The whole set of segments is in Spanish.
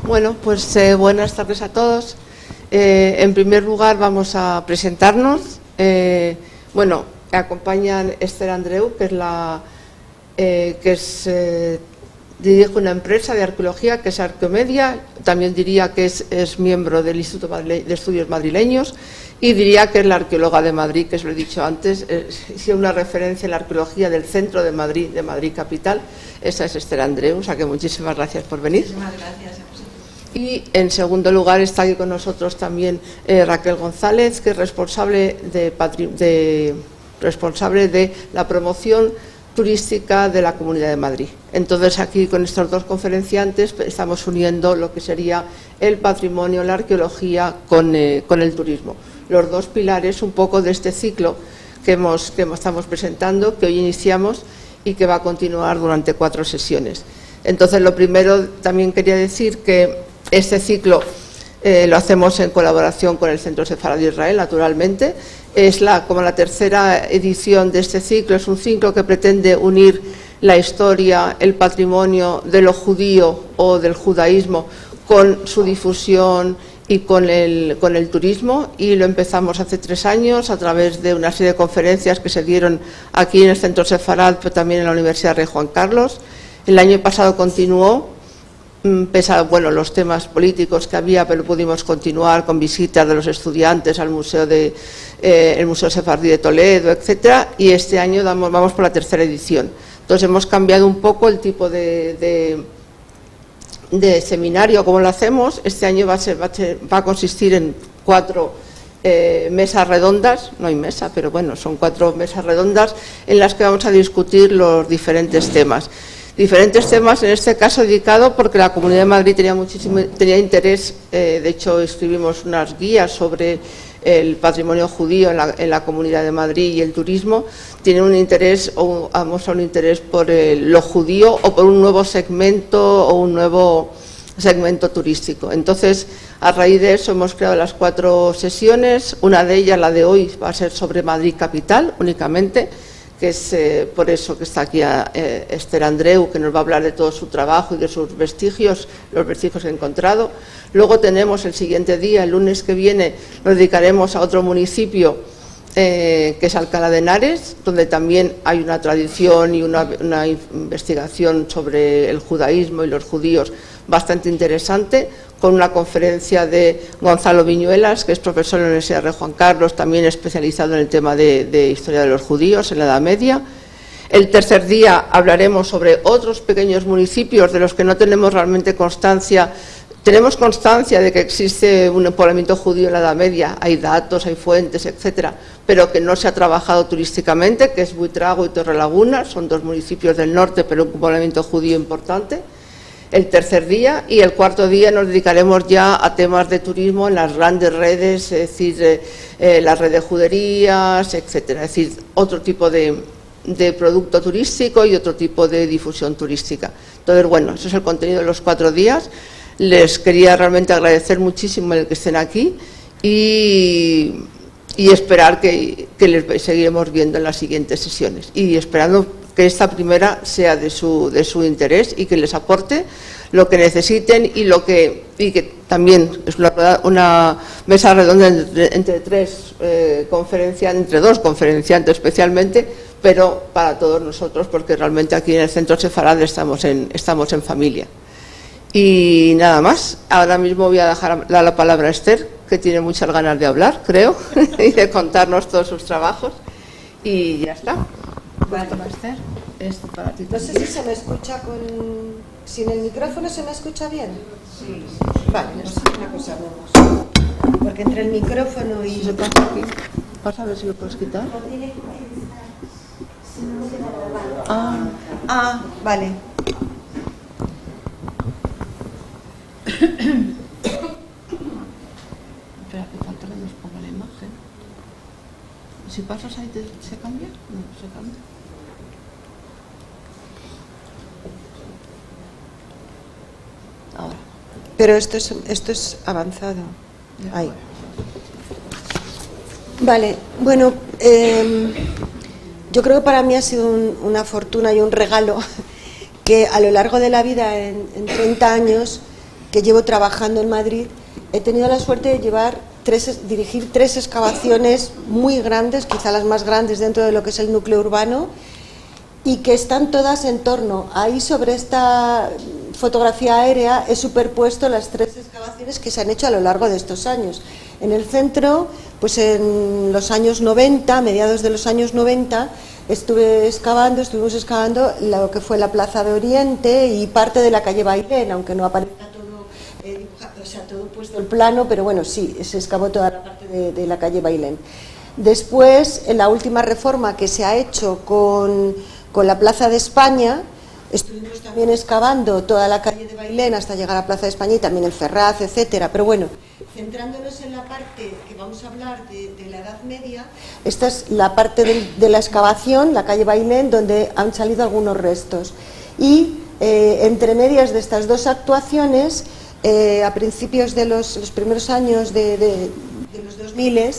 Bueno, pues buenas tardes a todos. En primer lugar vamos a presentarnos. Bueno, me acompañan Esther Andreu, dirige una empresa de arqueología que es Arqueomedia. También diría que es miembro del Instituto de Estudios Madrileños, y diría que es la arqueóloga de Madrid, que os lo he dicho antes, si una referencia en la arqueología del centro de Madrid capital. Esa es Esther Andreu, o sea que muchísimas gracias por venir. Muchísimas gracias. Y en segundo lugar está aquí con nosotros también Raquel González, que es responsable de la promoción turística de la Comunidad de Madrid. Entonces, aquí con estos dos conferenciantes estamos uniendo lo que sería el patrimonio, la arqueología con el turismo. Los dos pilares un poco de este ciclo que estamos presentando, que hoy iniciamos y que va a continuar durante 4 sesiones. Entonces, lo primero, también quería decir que este ciclo lo hacemos en colaboración con el Centro Sefarad de Israel, naturalmente. Es como la tercera edición de este ciclo. Es un ciclo que pretende unir la historia, el patrimonio de lo judío o del judaísmo con su difusión y con el turismo, y lo empezamos hace 3 años a través de una serie de conferencias que se dieron aquí en el Centro Sefarad, pero también en la Universidad Rey Juan Carlos. El año pasado continuó, pese a los temas políticos que había, pero pudimos continuar con visitas de los estudiantes al el Museo Sefardí de Toledo, etcétera, y este año vamos por la tercera edición. Entonces hemos cambiado un poco el tipo de seminario, como lo hacemos. Este año va a consistir en 4 mesas redondas, no hay mesa, pero bueno, son 4 mesas redondas en las que vamos a discutir los diferentes temas. Diferentes temas, en este caso dedicado porque la Comunidad de Madrid tenía interés. De hecho, escribimos unas guías sobre el patrimonio judío en la Comunidad de Madrid y el turismo. Tiene un interés, o vamos a un interés por lo judío o por un nuevo segmento o un nuevo segmento turístico. Entonces, a raíz de eso hemos creado las 4 sesiones. Una de ellas, la de hoy, va a ser sobre Madrid capital únicamente, que es por eso que está aquí Esther Andreu, que nos va a hablar de todo su trabajo y de sus vestigios, los vestigios que he encontrado. Luego tenemos el siguiente día, el lunes que viene, nos dedicaremos a otro municipio, que es Alcalá de Henares, donde también hay una tradición y una investigación sobre el judaísmo y los judíos bastante interesante, con una conferencia de Gonzalo Viñuelas, que es profesor en la Universidad de Juan Carlos, también especializado en el tema de historia de los judíos en la Edad Media. El tercer día hablaremos sobre otros pequeños municipios de los que no tenemos realmente constancia. Tenemos constancia de que existe un poblamiento judío en la Edad Media, hay datos, hay fuentes, etcétera, pero que no se ha trabajado turísticamente, que es Buitrago y Torrelaguna. Son 2 municipios del norte, pero un poblamiento judío importante. El tercer día, y el cuarto día nos dedicaremos ya a temas de turismo en las grandes redes, es decir, la red de juderías, etcétera. Es decir, otro tipo de producto turístico y otro tipo de difusión turística. Entonces, bueno, eso es el contenido de los 4 días. Les quería realmente agradecer muchísimo el que estén aquí y esperar que les seguiremos viendo en las siguientes sesiones, y esperando que esta primera sea de su interés y que les aporte lo que necesiten y que también es una mesa redonda entre 2 conferenciantes especialmente, pero para todos nosotros, porque realmente aquí en el Centro Sefarad estamos en familia. Y nada más, ahora mismo voy a dar la palabra a Esther, que tiene muchas ganas de hablar, creo, y de contarnos todos sus trabajos, y ya está. Vale, Esther. No sé si se me escucha sin el micrófono. ¿Se me escucha bien? Sí. Vale, pues una cosa vemos. Porque entre el micrófono y... ¿Se pasa aquí? ¿Pasa a ver si lo puedes quitar? Vale. Espera, que falta que nos ponga la imagen. Si pasas ahí, ¿se cambia? No, se cambia. Ahora. Pero esto es avanzado. Ahí. Vale, bueno, yo creo que para mí ha sido una fortuna y un regalo que a lo largo de la vida, en 30 años, que llevo trabajando en Madrid, he tenido la suerte de dirigir 3 excavaciones muy grandes, quizá las más grandes dentro de lo que es el núcleo urbano, y que están todas en torno. Ahí sobre esta fotografía aérea he superpuesto las 3 excavaciones que se han hecho a lo largo de estos años. En el centro, pues en los años 90, mediados de los años 90, estuvimos excavando lo que fue la Plaza de Oriente y parte de la calle Bailén, aunque no aparezca todo dibujado, o sea, todo puesto en plano, pero bueno, sí, se excavó toda la parte de la calle Bailén. Después, en la última reforma que se ha hecho con la Plaza de España, estuvimos también excavando toda la calle de Bailén hasta llegar a la Plaza de España y también el Ferraz, etcétera. Pero bueno, centrándonos en la parte que vamos a hablar de la Edad Media, esta es la parte de la excavación, la calle Bailén, donde han salido algunos restos. Y entre medias de estas 2 actuaciones, a principios de los primeros años de los 2000,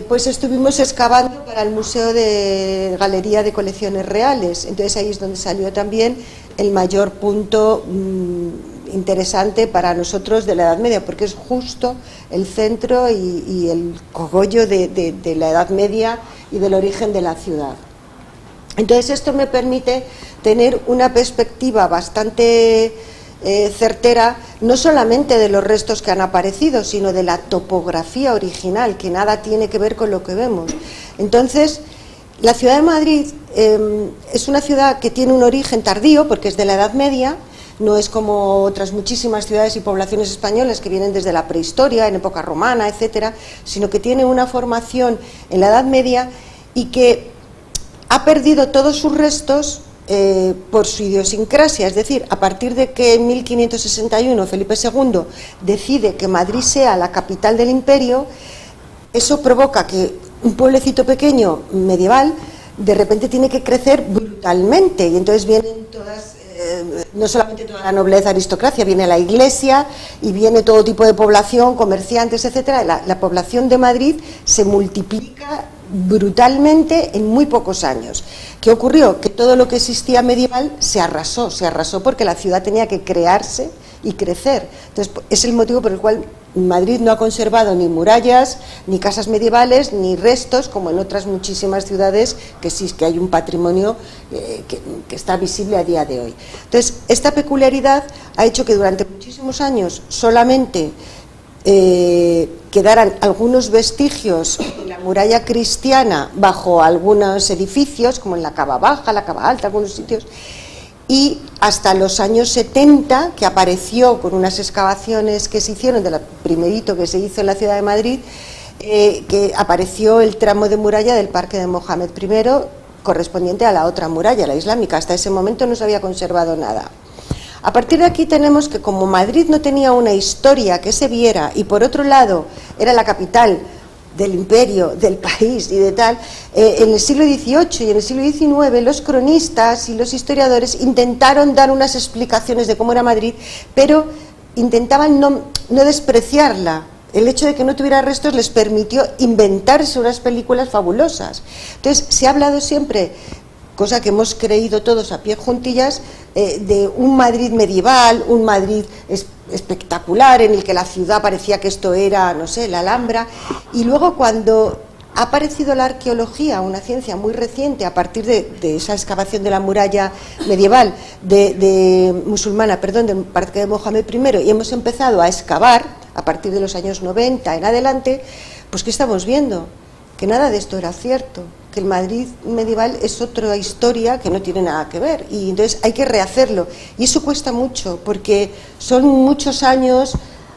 pues estuvimos excavando para el Museo de Galería de Colecciones Reales. Entonces ahí es donde salió también el mayor punto interesante para nosotros de la Edad Media, porque es justo el centro y el cogollo de la Edad Media y del origen de la ciudad. Entonces esto me permite tener una perspectiva bastante certera, no solamente de los restos que han aparecido, sino de la topografía original, que nada tiene que ver con lo que vemos. Entonces, la ciudad de Madrid es una ciudad que tiene un origen tardío, porque es de la Edad Media, no es como otras muchísimas ciudades y poblaciones españolas que vienen desde la prehistoria, en época romana, etcétera, sino que tiene una formación en la Edad Media y que ha perdido todos sus restos por su idiosincrasia, es decir, a partir de que en 1561 Felipe II decide que Madrid sea la capital del imperio, eso provoca que un pueblecito pequeño medieval de repente tiene que crecer brutalmente, y entonces vienen todas, no solamente toda la nobleza, aristocracia, viene la iglesia y viene todo tipo de población, comerciantes, etcétera. La población de Madrid se multiplica brutalmente en muy pocos años. ¿Qué ocurrió? Que todo lo que existía medieval se arrasó porque la ciudad tenía que crearse y crecer. Entonces, es el motivo por el cual Madrid no ha conservado ni murallas, ni casas medievales, ni restos, como en otras muchísimas ciudades, que sí que hay un patrimonio que está visible a día de hoy. Entonces, esta peculiaridad ha hecho que durante muchísimos años solamente quedaran algunos vestigios de la muralla cristiana bajo algunos edificios, como en la Cava Baja, la Cava Alta, algunos sitios, y hasta los años 70, que apareció con unas excavaciones que se hicieron, de lo primerito que se hizo en la ciudad de Madrid, que apareció el tramo de muralla del Parque de Mohamed I, correspondiente a la otra muralla, la islámica. Hasta ese momento no se había conservado nada. A partir de aquí tenemos que, como Madrid no tenía una historia que se viera, y por otro lado era la capital del imperio, del país y de tal, en el siglo XVIII y en el siglo XIX los cronistas y los historiadores intentaron dar unas explicaciones de cómo era Madrid, pero intentaban no despreciarla. El hecho de que no tuviera restos les permitió inventarse unas películas fabulosas. Entonces, se ha hablado siempre, cosa que hemos creído todos a pie juntillas, de un Madrid medieval, un Madrid espectacular, en el que la ciudad parecía que esto era, no sé, la Alhambra, y luego cuando ha aparecido la arqueología, una ciencia muy reciente, a partir de esa excavación de la muralla medieval, musulmana, del Parque de Mohamed I, y hemos empezado a excavar, a partir de los años 90 en adelante, pues ¿qué estamos viendo? Que nada de esto era cierto, que el Madrid medieval es otra historia que no tiene nada que ver, y entonces hay que rehacerlo, y eso cuesta mucho, porque son muchos años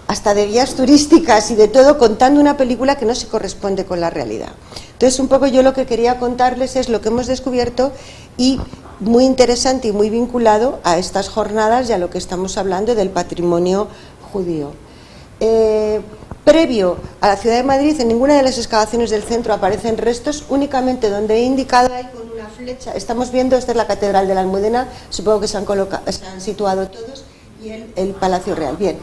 hasta de guías turísticas y de todo, contando una película que no se corresponde con la realidad. Entonces, un poco yo lo que quería contarles es lo que hemos descubierto, y muy interesante y muy vinculado a estas jornadas y a lo que estamos hablando del patrimonio judío. Previo a la ciudad de Madrid, en ninguna de las excavaciones del centro aparecen restos, únicamente donde he indicado ahí con una flecha. Estamos viendo, esta es la Catedral de la Almudena, supongo que se han situado todos, y el Palacio Real. Bien,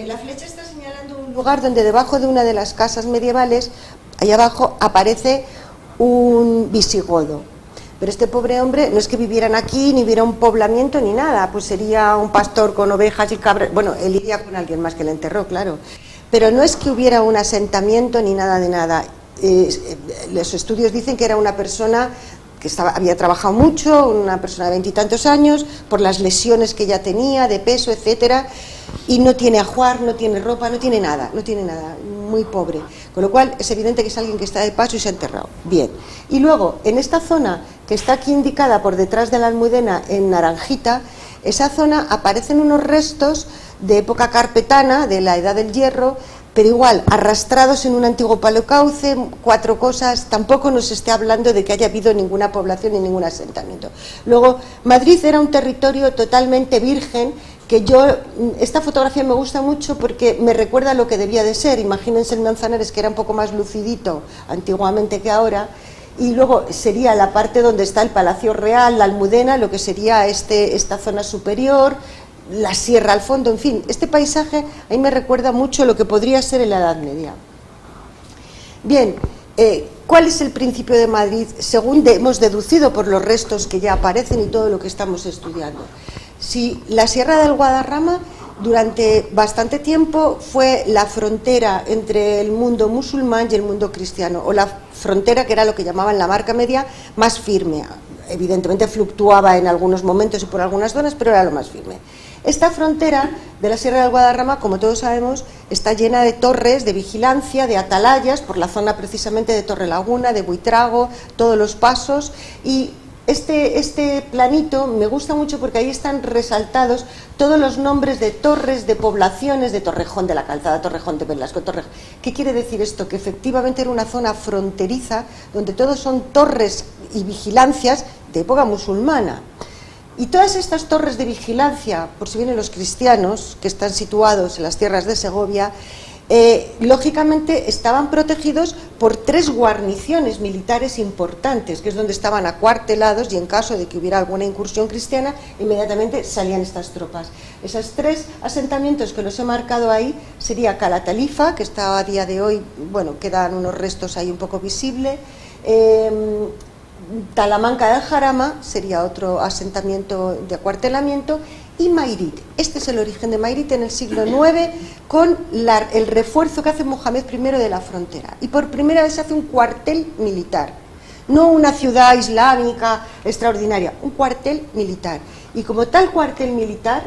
la flecha está señalando un lugar donde debajo de una de las casas medievales, allá abajo, aparece un visigodo. Pero este pobre hombre no es que vivieran aquí, ni hubiera un poblamiento, ni nada, pues sería un pastor con ovejas y cabras, bueno, él iría con alguien más que le enterró, claro, pero no es que hubiera un asentamiento ni nada de nada. Los estudios dicen que era una persona que había trabajado mucho, una persona de 20 y tantos años, por las lesiones que ya tenía, de peso, etcétera, y no tiene ajuar, no tiene ropa, no tiene nada, muy pobre. Con lo cual es evidente que es alguien que está de paso y se ha enterrado. Bien. Y luego, en esta zona que está aquí indicada por detrás de la Almudena en naranjita, esa zona aparecen unos restos de época carpetana, de la Edad del Hierro, pero igual, arrastrados en un antiguo palocauce, 4 cosas, tampoco nos esté hablando de que haya habido ninguna población ni ningún asentamiento. Luego, Madrid era un territorio totalmente virgen, que esta fotografía me gusta mucho porque me recuerda a lo que debía de ser. Imagínense el Manzanares, que era un poco más lucidito antiguamente que ahora, y luego sería la parte donde está el Palacio Real, la Almudena, lo que sería esta zona superior, la sierra al fondo, en fin, este paisaje a mí me recuerda mucho lo que podría ser en la Edad Media. Bien, ¿cuál es el principio de Madrid? Según hemos deducido por los restos que ya aparecen y todo lo que estamos estudiando. Si la Sierra del Guadarrama durante bastante tiempo fue la frontera entre el mundo musulmán y el mundo cristiano, o la frontera que era lo que llamaban la marca media más firme. Evidentemente fluctuaba en algunos momentos y por algunas zonas, pero era lo más firme. Esta frontera de la Sierra del Guadarrama, como todos sabemos, está llena de torres de vigilancia, de atalayas, por la zona precisamente de Torrelaguna, de Buitrago, todos los pasos, y este planito me gusta mucho porque ahí están resaltados todos los nombres de torres, de poblaciones, de Torrejón de la Calzada, Torrejón de Velasco, Torrejón. ¿Qué quiere decir esto? Que efectivamente era una zona fronteriza donde todos son torres y vigilancias de época musulmana. Y todas estas torres de vigilancia, por si vienen los cristianos, que están situados en las tierras de Segovia, lógicamente estaban protegidos por 3 guarniciones militares importantes, que es donde estaban acuartelados y en caso de que hubiera alguna incursión cristiana, inmediatamente salían estas tropas. Esos 3 asentamientos que los he marcado ahí sería Calatalifa, que está a día de hoy, bueno, quedan unos restos ahí un poco visibles, Talamanca del Jarama sería otro asentamiento de acuartelamiento, y Mairit. Este es el origen de Mairit en el siglo IX, con el refuerzo que hace Mohamed I de la frontera. Y por primera vez se hace un cuartel militar, no una ciudad islámica extraordinaria, un cuartel militar. Y como tal cuartel militar,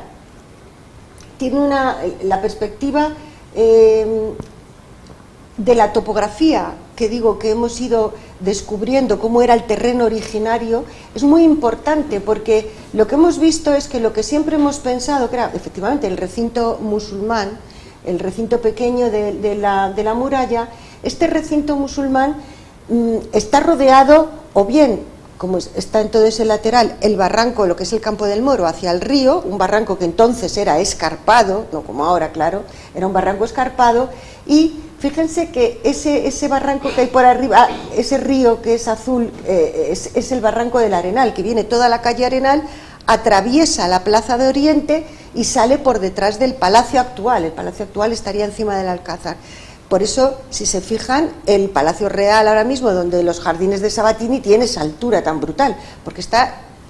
tiene la perspectiva de la topografía, que digo que hemos ido descubriendo cómo era el terreno originario, es muy importante porque lo que hemos visto es que lo que siempre hemos pensado, que era efectivamente el recinto musulmán, el recinto pequeño de la muralla, este recinto musulmán está rodeado, o bien, como está en todo ese lateral, el barranco, lo que es el Campo del Moro, hacia el río, un barranco que entonces era escarpado, no como ahora, claro, era un barranco escarpado, y fíjense que ese barranco que hay por arriba, ese río que es azul, es el barranco del Arenal, que viene toda la calle Arenal, atraviesa la Plaza de Oriente y sale por detrás del Palacio Actual. El Palacio Actual estaría encima del Alcázar. Por eso, si se fijan, el Palacio Real ahora mismo, donde los jardines de Sabatini, tiene esa altura tan brutal, porque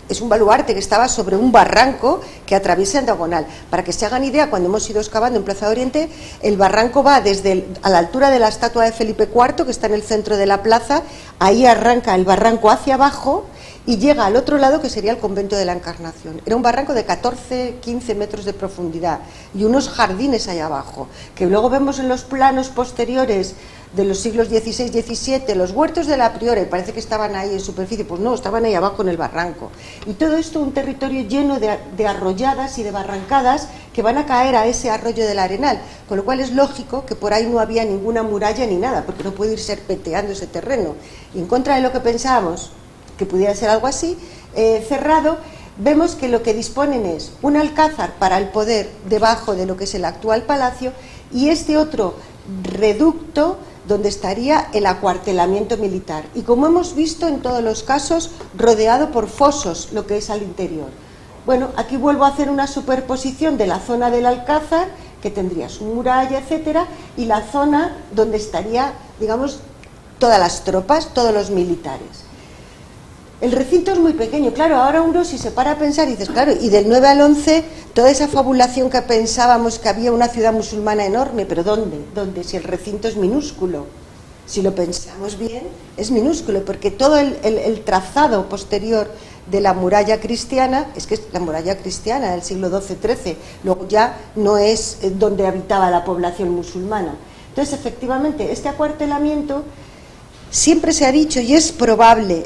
es un baluarte que estaba sobre un barranco que atraviesa en diagonal. Para que se hagan idea, cuando hemos ido excavando en Plaza de Oriente, el barranco va a la altura de la estatua de Felipe IV, que está en el centro de la plaza, ahí arranca el barranco hacia abajo y llega al otro lado, que sería el convento de la Encarnación. Era un barranco de 14-15 metros de profundidad y unos jardines ahí abajo, que luego vemos en los planos posteriores de los siglos XVI y XVII, los huertos de la Priora, y parece que estaban ahí en superficie, pues no, estaban ahí abajo en el barranco. Y todo esto un territorio lleno de arrolladas y de barrancadas que van a caer a ese arroyo del Arenal, con lo cual es lógico que por ahí no había ninguna muralla ni nada, porque no puede ir serpenteando ese terreno. Y en contra de lo que pensábamos, que pudiera ser algo así, cerrado, vemos que lo que disponen es un alcázar para el poder debajo de lo que es el actual palacio y este otro reducto donde estaría el acuartelamiento militar. Y como hemos visto en todos los casos, rodeado por fosos, lo que es al interior. Bueno, aquí vuelvo a hacer una superposición de la zona del alcázar, que tendría su muralla, etcétera, y la zona donde estaría, digamos, todas las tropas, todos los militares. El recinto es muy pequeño, claro, ahora uno si se para a pensar y dices, claro, y del 9 al 11, toda esa fabulación que pensábamos que había una ciudad musulmana enorme, pero ¿dónde? ¿Dónde? Si el recinto es minúsculo. Si lo pensamos bien, es minúsculo, porque todo el trazado posterior de la muralla cristiana, es que es la muralla cristiana del siglo XII-XIII, luego ya no es donde habitaba la población musulmana. Entonces, efectivamente, este acuartelamiento siempre se ha dicho, y es probable,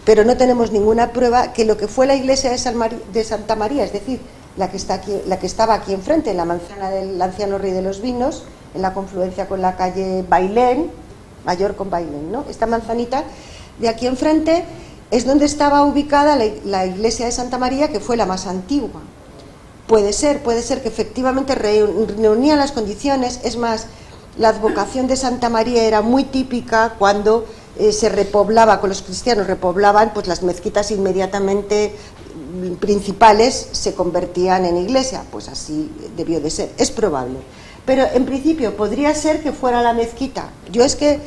pero no tenemos ninguna prueba, que lo que fue la iglesia de Santa María, es decir, la que estaba aquí enfrente, en la manzana del Anciano Rey de los Vinos, en la confluencia con la calle Bailén, Mayor con Bailén, ¿no? Esta manzanita de aquí enfrente es donde estaba ubicada la iglesia de Santa María, que fue la más antigua. Puede ser que efectivamente reunía las condiciones, es más, la advocación de Santa María era muy típica cuando se repoblaba, con los cristianos repoblaban, pues las mezquitas inmediatamente principales se convertían en iglesia, pues así debió de ser, es probable. Pero en principio podría ser que fuera la mezquita. Yo es que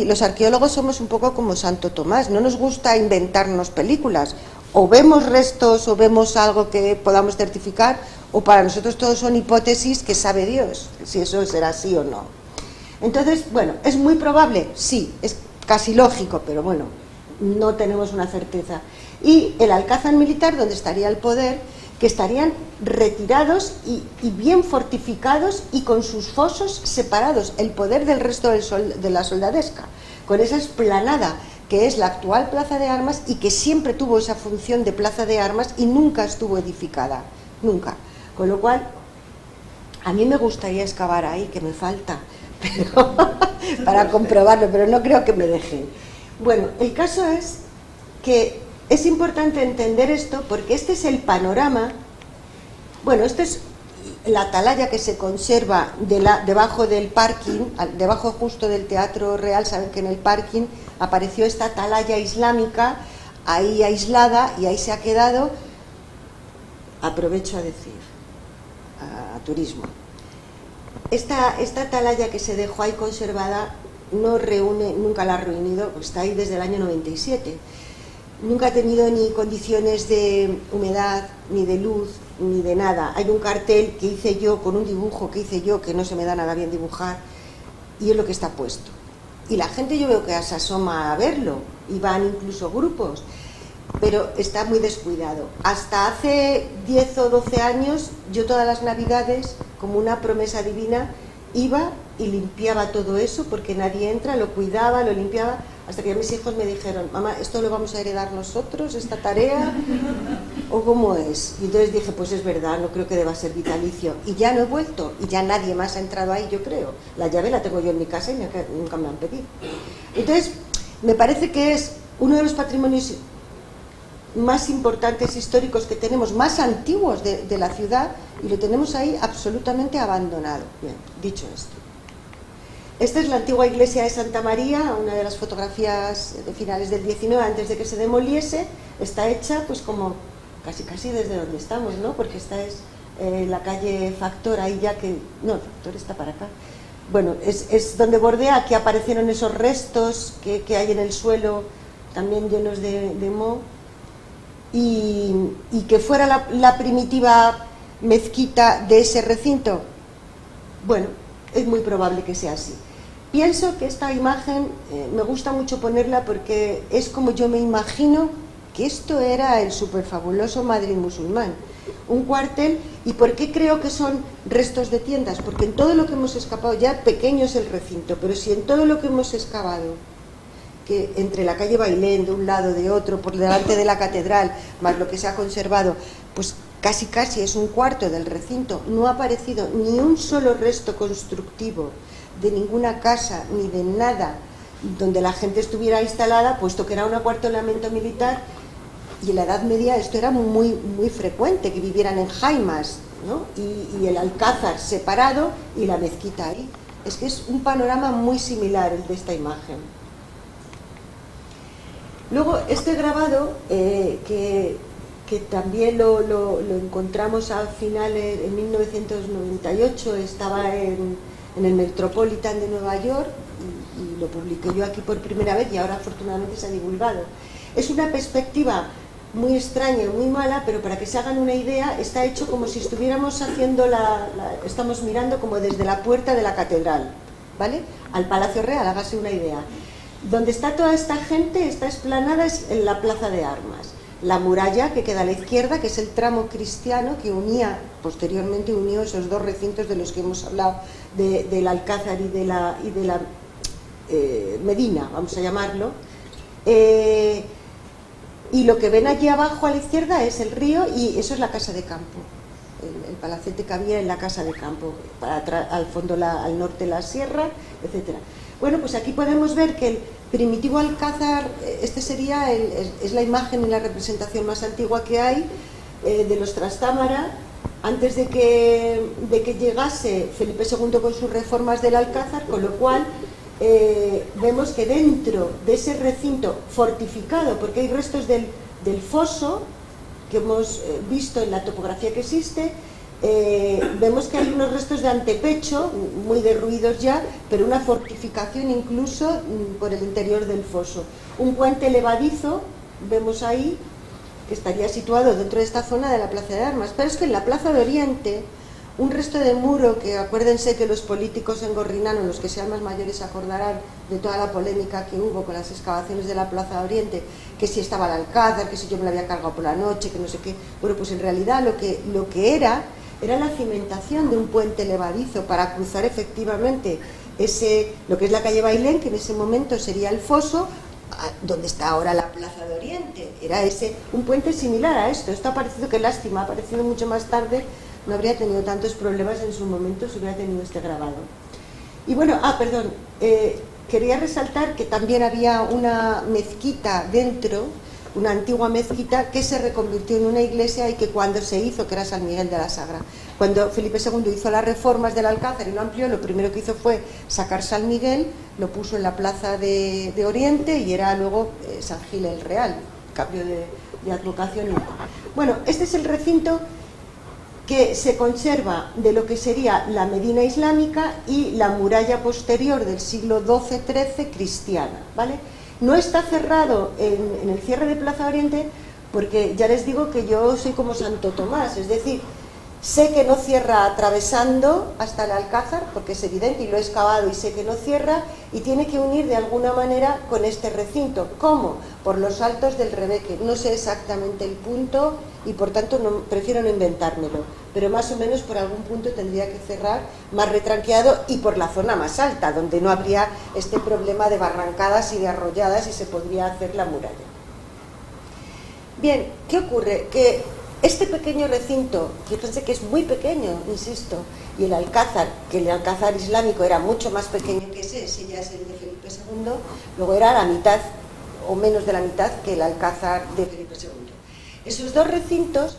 los arqueólogos somos un poco como Santo Tomás, no nos gusta inventarnos películas, o vemos restos o vemos algo que podamos certificar, o para nosotros todos son hipótesis que sabe Dios, si eso será así o no. Entonces, bueno, ¿es muy probable? Sí, es casi lógico, pero bueno, no tenemos una certeza. Y el alcázar militar, donde estaría el poder, que estarían retirados y bien fortificados y con sus fosos separados, el poder del resto de la soldadesca, con esa explanada que es la actual plaza de armas y que siempre tuvo esa función de plaza de armas y nunca estuvo edificada, nunca. Con lo cual, a mí me gustaría excavar ahí, que me falta, pero, para comprobarlo, pero no creo que me dejen. Bueno, el caso es que es importante entender esto porque este es el panorama, bueno, esta es la atalaya que se conserva debajo del parking, debajo justo del Teatro Real. Saben que en el parking apareció esta atalaya islámica, ahí aislada, y ahí se ha quedado, aprovecho a decir, a turismo. Esta atalaya que se dejó ahí conservada no reúne, nunca la ha reunido, pues está ahí desde el año 97. Nunca ha tenido ni condiciones de humedad, ni de luz, ni de nada. Hay un cartel que hice yo, con un dibujo que hice yo, que no se me da nada bien dibujar, y es lo que está puesto. Y la gente yo veo que se asoma a verlo, y van incluso grupos, pero está muy descuidado. Hasta hace 10 o 12 años, yo todas las navidades, como una promesa divina, iba y limpiaba todo eso, porque nadie entra, lo cuidaba, lo limpiaba, hasta que mis hijos me dijeron, mamá, ¿esto lo vamos a heredar nosotros, esta tarea? ¿O cómo es? Y entonces dije, pues es verdad, no creo que deba ser vitalicio. Y ya no he vuelto, y ya nadie más ha entrado ahí, yo creo. La llave la tengo yo en mi casa y nunca me han pedido. Entonces, me parece que es uno de los patrimonios más importantes históricos que tenemos, más antiguos de la ciudad, y lo tenemos ahí absolutamente abandonado. Bien, dicho esto. Esta es la antigua iglesia de Santa María, una de las fotografías de finales del 19, antes de que se demoliese. Está hecha pues como casi desde donde estamos, ¿no? Porque esta es la calle Factor, ahí ya que... No, Factor está para acá. Bueno, es donde bordea, aquí aparecieron esos restos que hay en el suelo, también llenos de moho. Y que fuera la primitiva mezquita de ese recinto, bueno, es muy probable que sea así. Pienso que esta imagen me gusta mucho ponerla porque es como yo me imagino que esto era el superfabuloso Madrid musulmán, un cuartel. ¿Y por qué creo que son restos de tiendas? Porque en todo lo que hemos excavado, ya pequeño es el recinto, pero si en todo lo que hemos excavado, que entre la calle Bailén, de un lado, de otro, por delante de la catedral, más lo que se ha conservado, pues casi es un cuarto del recinto, no ha aparecido ni un solo resto constructivo de ninguna casa, ni de nada donde la gente estuviera instalada, puesto que era un acuartelamiento militar, y en la Edad Media esto era muy frecuente, que vivieran en jaimas, ¿no? Y el alcázar separado y la mezquita ahí. Es que es un panorama muy similar el de esta imagen. Luego, este grabado, que también lo encontramos al final en 1998, estaba en el Metropolitan de Nueva York, y lo publiqué yo aquí por primera vez, y ahora afortunadamente se ha divulgado. Es una perspectiva muy extraña y muy mala, pero para que se hagan una idea, está hecho como si estuviéramos haciendo estamos mirando como desde la puerta de la catedral, ¿vale? Al Palacio Real, hágase una idea. Donde está toda esta gente, esta explanada, es en la Plaza de Armas. La muralla que queda a la izquierda, que es el tramo cristiano que posteriormente unió esos dos recintos de los que hemos hablado, del Alcázar y de la Medina, vamos a llamarlo. Y lo que ven allí abajo a la izquierda es el río, y eso es la casa de campo, el palacete que había en la casa de campo, al fondo, al norte la sierra, etcétera. Bueno, pues aquí podemos ver que el primitivo alcázar, es la imagen y la representación más antigua que hay de los Trastámara, antes de que llegase Felipe II con sus reformas del alcázar, con lo cual vemos que dentro de ese recinto fortificado, porque hay restos del foso que hemos visto en la topografía que existe, vemos que hay unos restos de antepecho, muy derruidos ya, pero una fortificación incluso por el interior del foso. Un puente levadizo, vemos ahí, que estaría situado dentro de esta zona de la Plaza de Armas, pero es que en la Plaza de Oriente, un resto de muro, que acuérdense que los políticos en Gorrinano, los que sean más mayores, se acordarán de toda la polémica que hubo con las excavaciones de la Plaza de Oriente, que si estaba el alcázar, que si yo me lo había cargado por la noche, que no sé qué. Bueno, pues en realidad lo que era la cimentación de un puente levadizo para cruzar efectivamente lo que es la calle Bailén, que en ese momento sería el foso, donde está ahora la Plaza de Oriente. Era un puente similar a esto. Esto ha aparecido, qué lástima, ha aparecido mucho más tarde. No habría tenido tantos problemas en su momento si hubiera tenido este grabado. Y bueno, quería resaltar que también había una mezquita dentro, una antigua mezquita que se reconvirtió en una iglesia, y que cuando se hizo, que era San Miguel de la Sagra, cuando Felipe II hizo las reformas del Alcázar y lo amplió, lo primero que hizo fue sacar San Miguel, lo puso en la Plaza de Oriente, y era luego San Gil el Real, cambio de advocación. Bueno, este es el recinto que se conserva de lo que sería la Medina islámica y la muralla posterior del siglo XII-XIII cristiana, ¿vale? No está cerrado en el cierre de Plaza Oriente, porque ya les digo que yo soy como Santo Tomás, es decir, sé que no cierra atravesando hasta el Alcázar, porque es evidente y lo he excavado y sé que no cierra, y tiene que unir de alguna manera con este recinto. ¿Cómo? Por los altos del Rebeque. No sé exactamente el punto y por tanto prefiero no inventármelo, pero más o menos por algún punto tendría que cerrar más retranqueado, y por la zona más alta, donde no habría este problema de barrancadas y de arrolladas y se podría hacer la muralla. Bien, ¿qué ocurre? Que este pequeño recinto, fíjense que es muy pequeño, insisto, y el alcázar, que el alcázar islámico era mucho más pequeño que ese ya es el de Felipe II, luego era la mitad o menos de la mitad que el alcázar de Felipe II. Esos dos recintos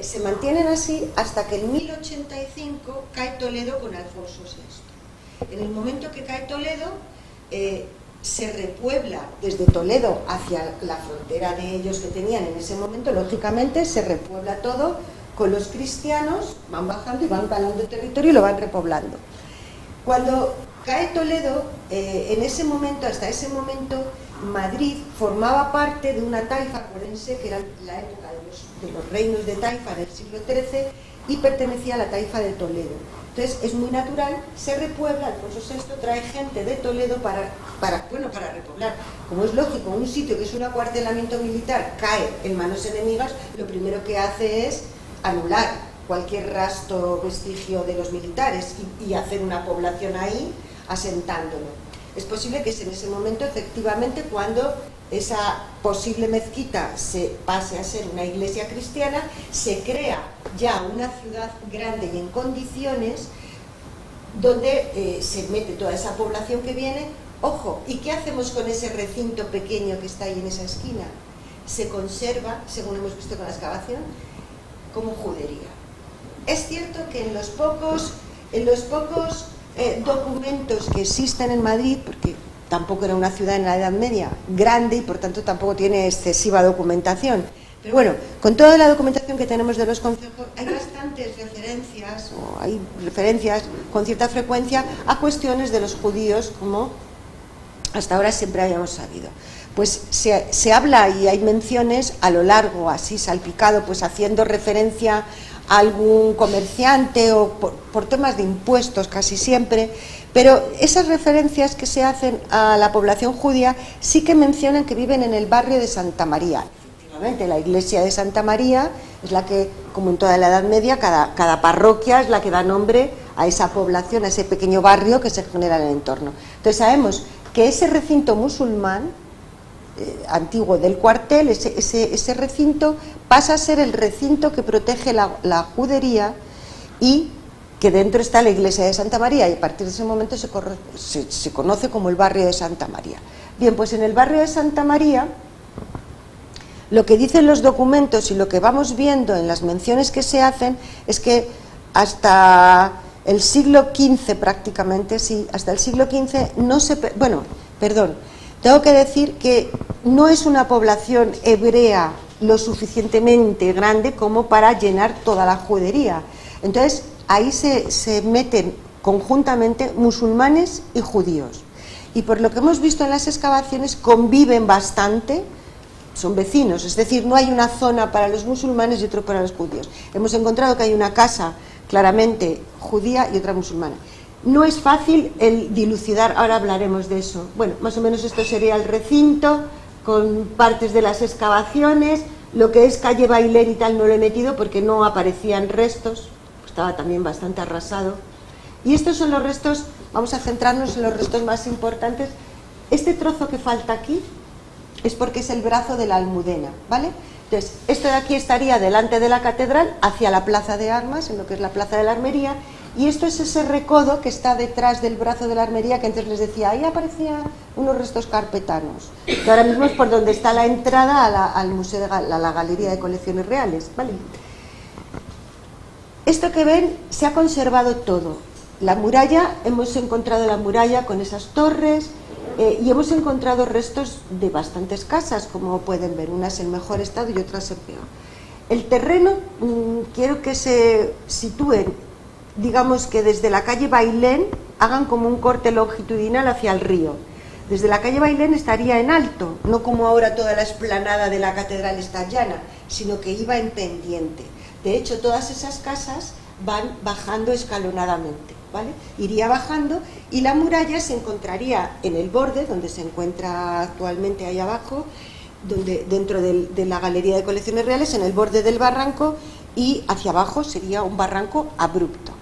se mantienen así hasta que en 1085 cae Toledo con Alfonso VI. En el momento que cae Toledo, se repuebla desde Toledo hacia la frontera de ellos que tenían en ese momento, lógicamente se repuebla todo con los cristianos, van bajando y van ganando territorio y lo van repoblando. Cuando cae Toledo, en ese momento, hasta ese momento, Madrid formaba parte de una taifa, acuérdense que era la época de los reinos de taifa del siglo XIII, y pertenecía a la taifa de Toledo. Entonces es muy natural, se repuebla, Alfonso VI trae gente de Toledo para repoblar. Como es lógico, un sitio que es un acuartelamiento militar cae en manos enemigas, lo primero que hace es anular cualquier rastro, vestigio de los militares y hacer una población ahí, asentándolo. Es posible que es en ese momento, efectivamente, cuando esa posible mezquita se pase a ser una iglesia cristiana, se crea ya una ciudad grande y en condiciones donde se mete toda esa población que viene. Ojo, ¿y qué hacemos con ese recinto pequeño que está ahí en esa esquina? Se conserva, según hemos visto con la excavación, como judería. Es cierto que en los pocos documentos que existen en Madrid, porque tampoco era una ciudad en la Edad Media grande y por tanto tampoco tiene excesiva documentación, pero bueno, con toda la documentación que tenemos de los concejos hay bastantes referencias, o hay referencias con cierta frecuencia a cuestiones de los judíos, como hasta ahora siempre habíamos sabido. Pues se habla y hay menciones a lo largo, así salpicado, pues haciendo referencia a algún comerciante o por temas de impuestos casi siempre, pero esas referencias que se hacen a la población judía sí que mencionan que viven en el barrio de Santa María. Efectivamente, la iglesia de Santa María es la que, como en toda la Edad Media, cada parroquia es la que da nombre a esa población, a ese pequeño barrio que se genera en el entorno. Entonces sabemos que ese recinto musulmán antiguo del cuartel, ese recinto pasa a ser el recinto que protege la judería y que dentro está la iglesia de Santa María, y a partir de ese momento se conoce como el barrio de Santa María. Bien, pues en el barrio de Santa María lo que dicen los documentos y lo que vamos viendo en las menciones que se hacen es que hasta el siglo XV prácticamente, sí, hasta el siglo XV no se... Bueno, perdón, tengo que decir que no es una población hebrea lo suficientemente grande como para llenar toda la judería. Entonces, ahí se meten conjuntamente musulmanes y judíos. Y por lo que hemos visto en las excavaciones, conviven bastante, son vecinos, es decir, no hay una zona para los musulmanes y otra para los judíos. Hemos encontrado que hay una casa claramente judía y otra musulmana. No es fácil el dilucidar, ahora hablaremos de eso. Bueno, más o menos esto sería el recinto, con partes de las excavaciones. Lo que es calle Bailén y tal no lo he metido porque no aparecían restos, estaba también bastante arrasado. Y estos son los restos, vamos a centrarnos en los restos más importantes. Este trozo que falta aquí es porque es el brazo de la Almudena, ¿vale? Entonces, esto de aquí estaría delante de la catedral, hacia la plaza de armas, en lo que es la plaza de la Armería, y esto es ese recodo que está detrás del brazo de la Armería, que antes les decía, ahí aparecían unos restos carpetanos, que ahora mismo es por donde está la entrada al museo, a la Galería de Colecciones Reales, ¿vale? Esto que ven se ha conservado todo. La muralla, hemos encontrado la muralla con esas torres, y hemos encontrado restos de bastantes casas, como pueden ver, unas en mejor estado y otras en peor. El terreno, quiero que se sitúen, digamos que desde la calle Bailén, hagan como un corte longitudinal hacia el río. Desde la calle Bailén estaría en alto, no como ahora toda la explanada de la catedral está llana, sino que iba en pendiente. De hecho, todas esas casas van bajando escalonadamente, ¿vale? Iría bajando y la muralla se encontraría en el borde, donde se encuentra actualmente ahí abajo, dentro de la Galería de Colecciones Reales, en el borde del barranco, y hacia abajo sería un barranco abrupto.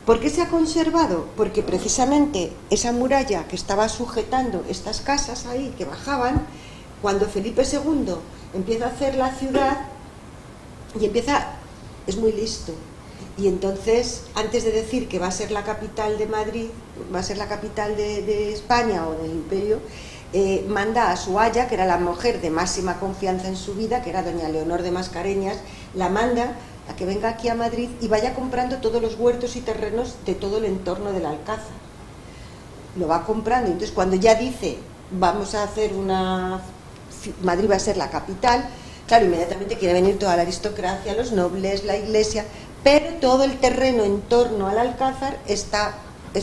¿Por qué se ha conservado? Porque precisamente esa muralla que estaba sujetando estas casas ahí, que bajaban, cuando Felipe II empieza a hacer la ciudad, y es muy listo, y entonces, antes de decir que va a ser la capital de Madrid, va a ser la capital de España o del Imperio, manda a su aya, que era la mujer de máxima confianza en su vida, que era doña Leonor de Mascareñas, la manda a que venga aquí a Madrid y vaya comprando todos los huertos y terrenos de todo el entorno del Alcázar. Lo va comprando, entonces cuando ya dice, vamos a hacer Madrid va a ser la capital, claro, inmediatamente quiere venir toda la aristocracia, los nobles, la iglesia, pero todo el terreno en torno al Alcázar es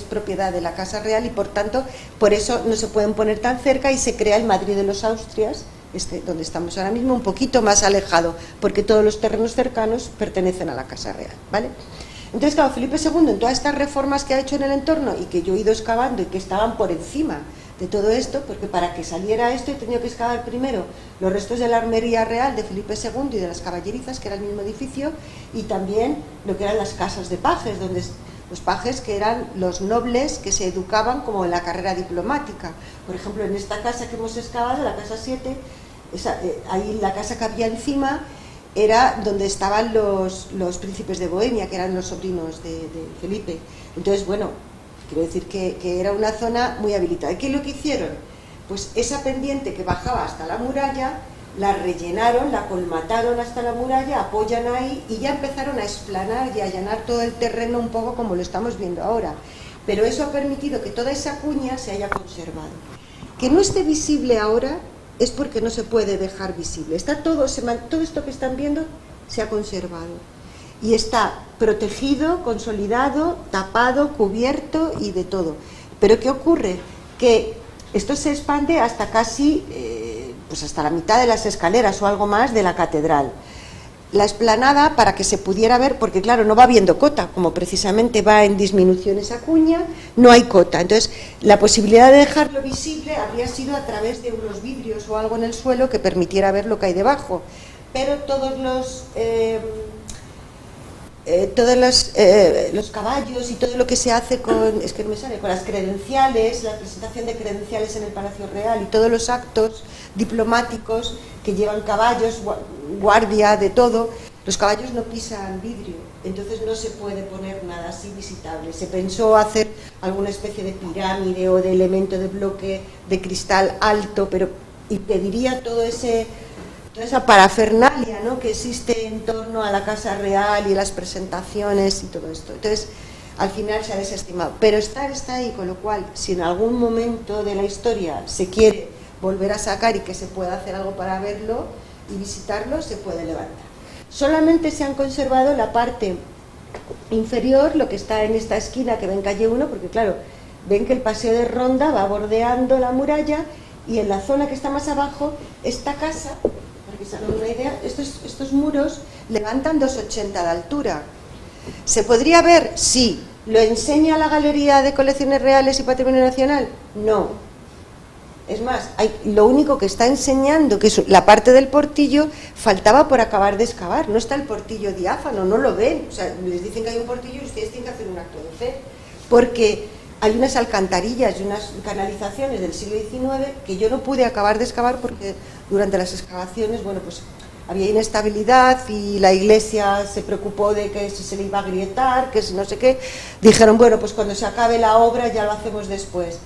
propiedad de la Casa Real y por tanto, por eso no se pueden poner tan cerca y se crea el Madrid de los Austrias, donde estamos ahora mismo, un poquito más alejado, porque todos los terrenos cercanos pertenecen a la Casa Real, ¿vale? Entonces, claro, Felipe II, en todas estas reformas que ha hecho en el entorno y que yo he ido excavando y que estaban por encima de todo esto, porque para que saliera esto he tenido que excavar primero los restos de la Armería Real de Felipe II y de las caballerizas, que era el mismo edificio, y también lo que eran las casas de pajes, donde los pajes que eran los nobles que se educaban como en la carrera diplomática. Por ejemplo, en esta casa que hemos excavado, la casa 7, ahí la casa que había encima era donde estaban los príncipes de Bohemia, que eran los sobrinos de Felipe. Entonces, bueno, quiero decir que era una zona muy habilitada. ¿Y qué es lo que hicieron? Pues esa pendiente que bajaba hasta la muralla, la rellenaron, la colmataron hasta la muralla, apoyan ahí y ya empezaron a explanar y a allanar todo el terreno un poco como lo estamos viendo ahora. Pero eso ha permitido que toda esa cuña se haya conservado. Que no esté visible ahora es porque no se puede dejar visible. Está todo esto que están viendo se ha conservado. Y está protegido, consolidado, tapado, cubierto y de todo. Pero ¿qué ocurre? Que Esto se expande hasta casi, pues hasta la mitad de las escaleras o algo más de la catedral. La explanada, para que se pudiera ver, porque claro, no va habiendo cota, como precisamente va en disminución esa cuña, no hay cota. Entonces, la posibilidad de dejarlo visible habría sido a través de unos vidrios o algo en el suelo que permitiera ver lo que hay debajo. Pero todos los caballos y todo lo que se hace con, es que no me sale, con las credenciales, la presentación de credenciales en el Palacio Real y todos los actos diplomáticos que llevan caballos, guardia, de todo, los caballos no pisan vidrio, entonces no se puede poner nada así visitable. Se pensó hacer alguna especie de pirámide o de elemento de bloque de cristal alto, pero impediría toda esa parafernalia, ¿no?, que existe en torno a la Casa Real y las presentaciones y todo esto. Entonces, al final se ha desestimado. Pero está ahí, con lo cual, si en algún momento de la historia se quiere volver a sacar y que se pueda hacer algo para verlo y visitarlo, se puede levantar. Solamente se han conservado la parte inferior, lo que está en esta esquina que ven calle 1, porque claro, ven que el paseo de Ronda va bordeando la muralla y en la zona que está más abajo, esta casa, para que se hagan una idea, estos muros levantan 2,80 de altura. ¿Se podría ver? Sí. ¿Lo enseña la Galería de Colecciones Reales y Patrimonio Nacional? No. Es más, lo único que está enseñando, que es la parte del portillo, faltaba por acabar de excavar. No está el portillo diáfano, no lo ven. O sea, les dicen que hay un portillo y ustedes tienen que hacer un acto de fe. Porque hay unas alcantarillas y unas canalizaciones del siglo XIX que yo no pude acabar de excavar porque durante las excavaciones, bueno, pues había inestabilidad y la iglesia se preocupó de que si se le iba a agrietar, que si no sé qué. Dijeron, bueno, pues cuando se acabe la obra ya lo hacemos después.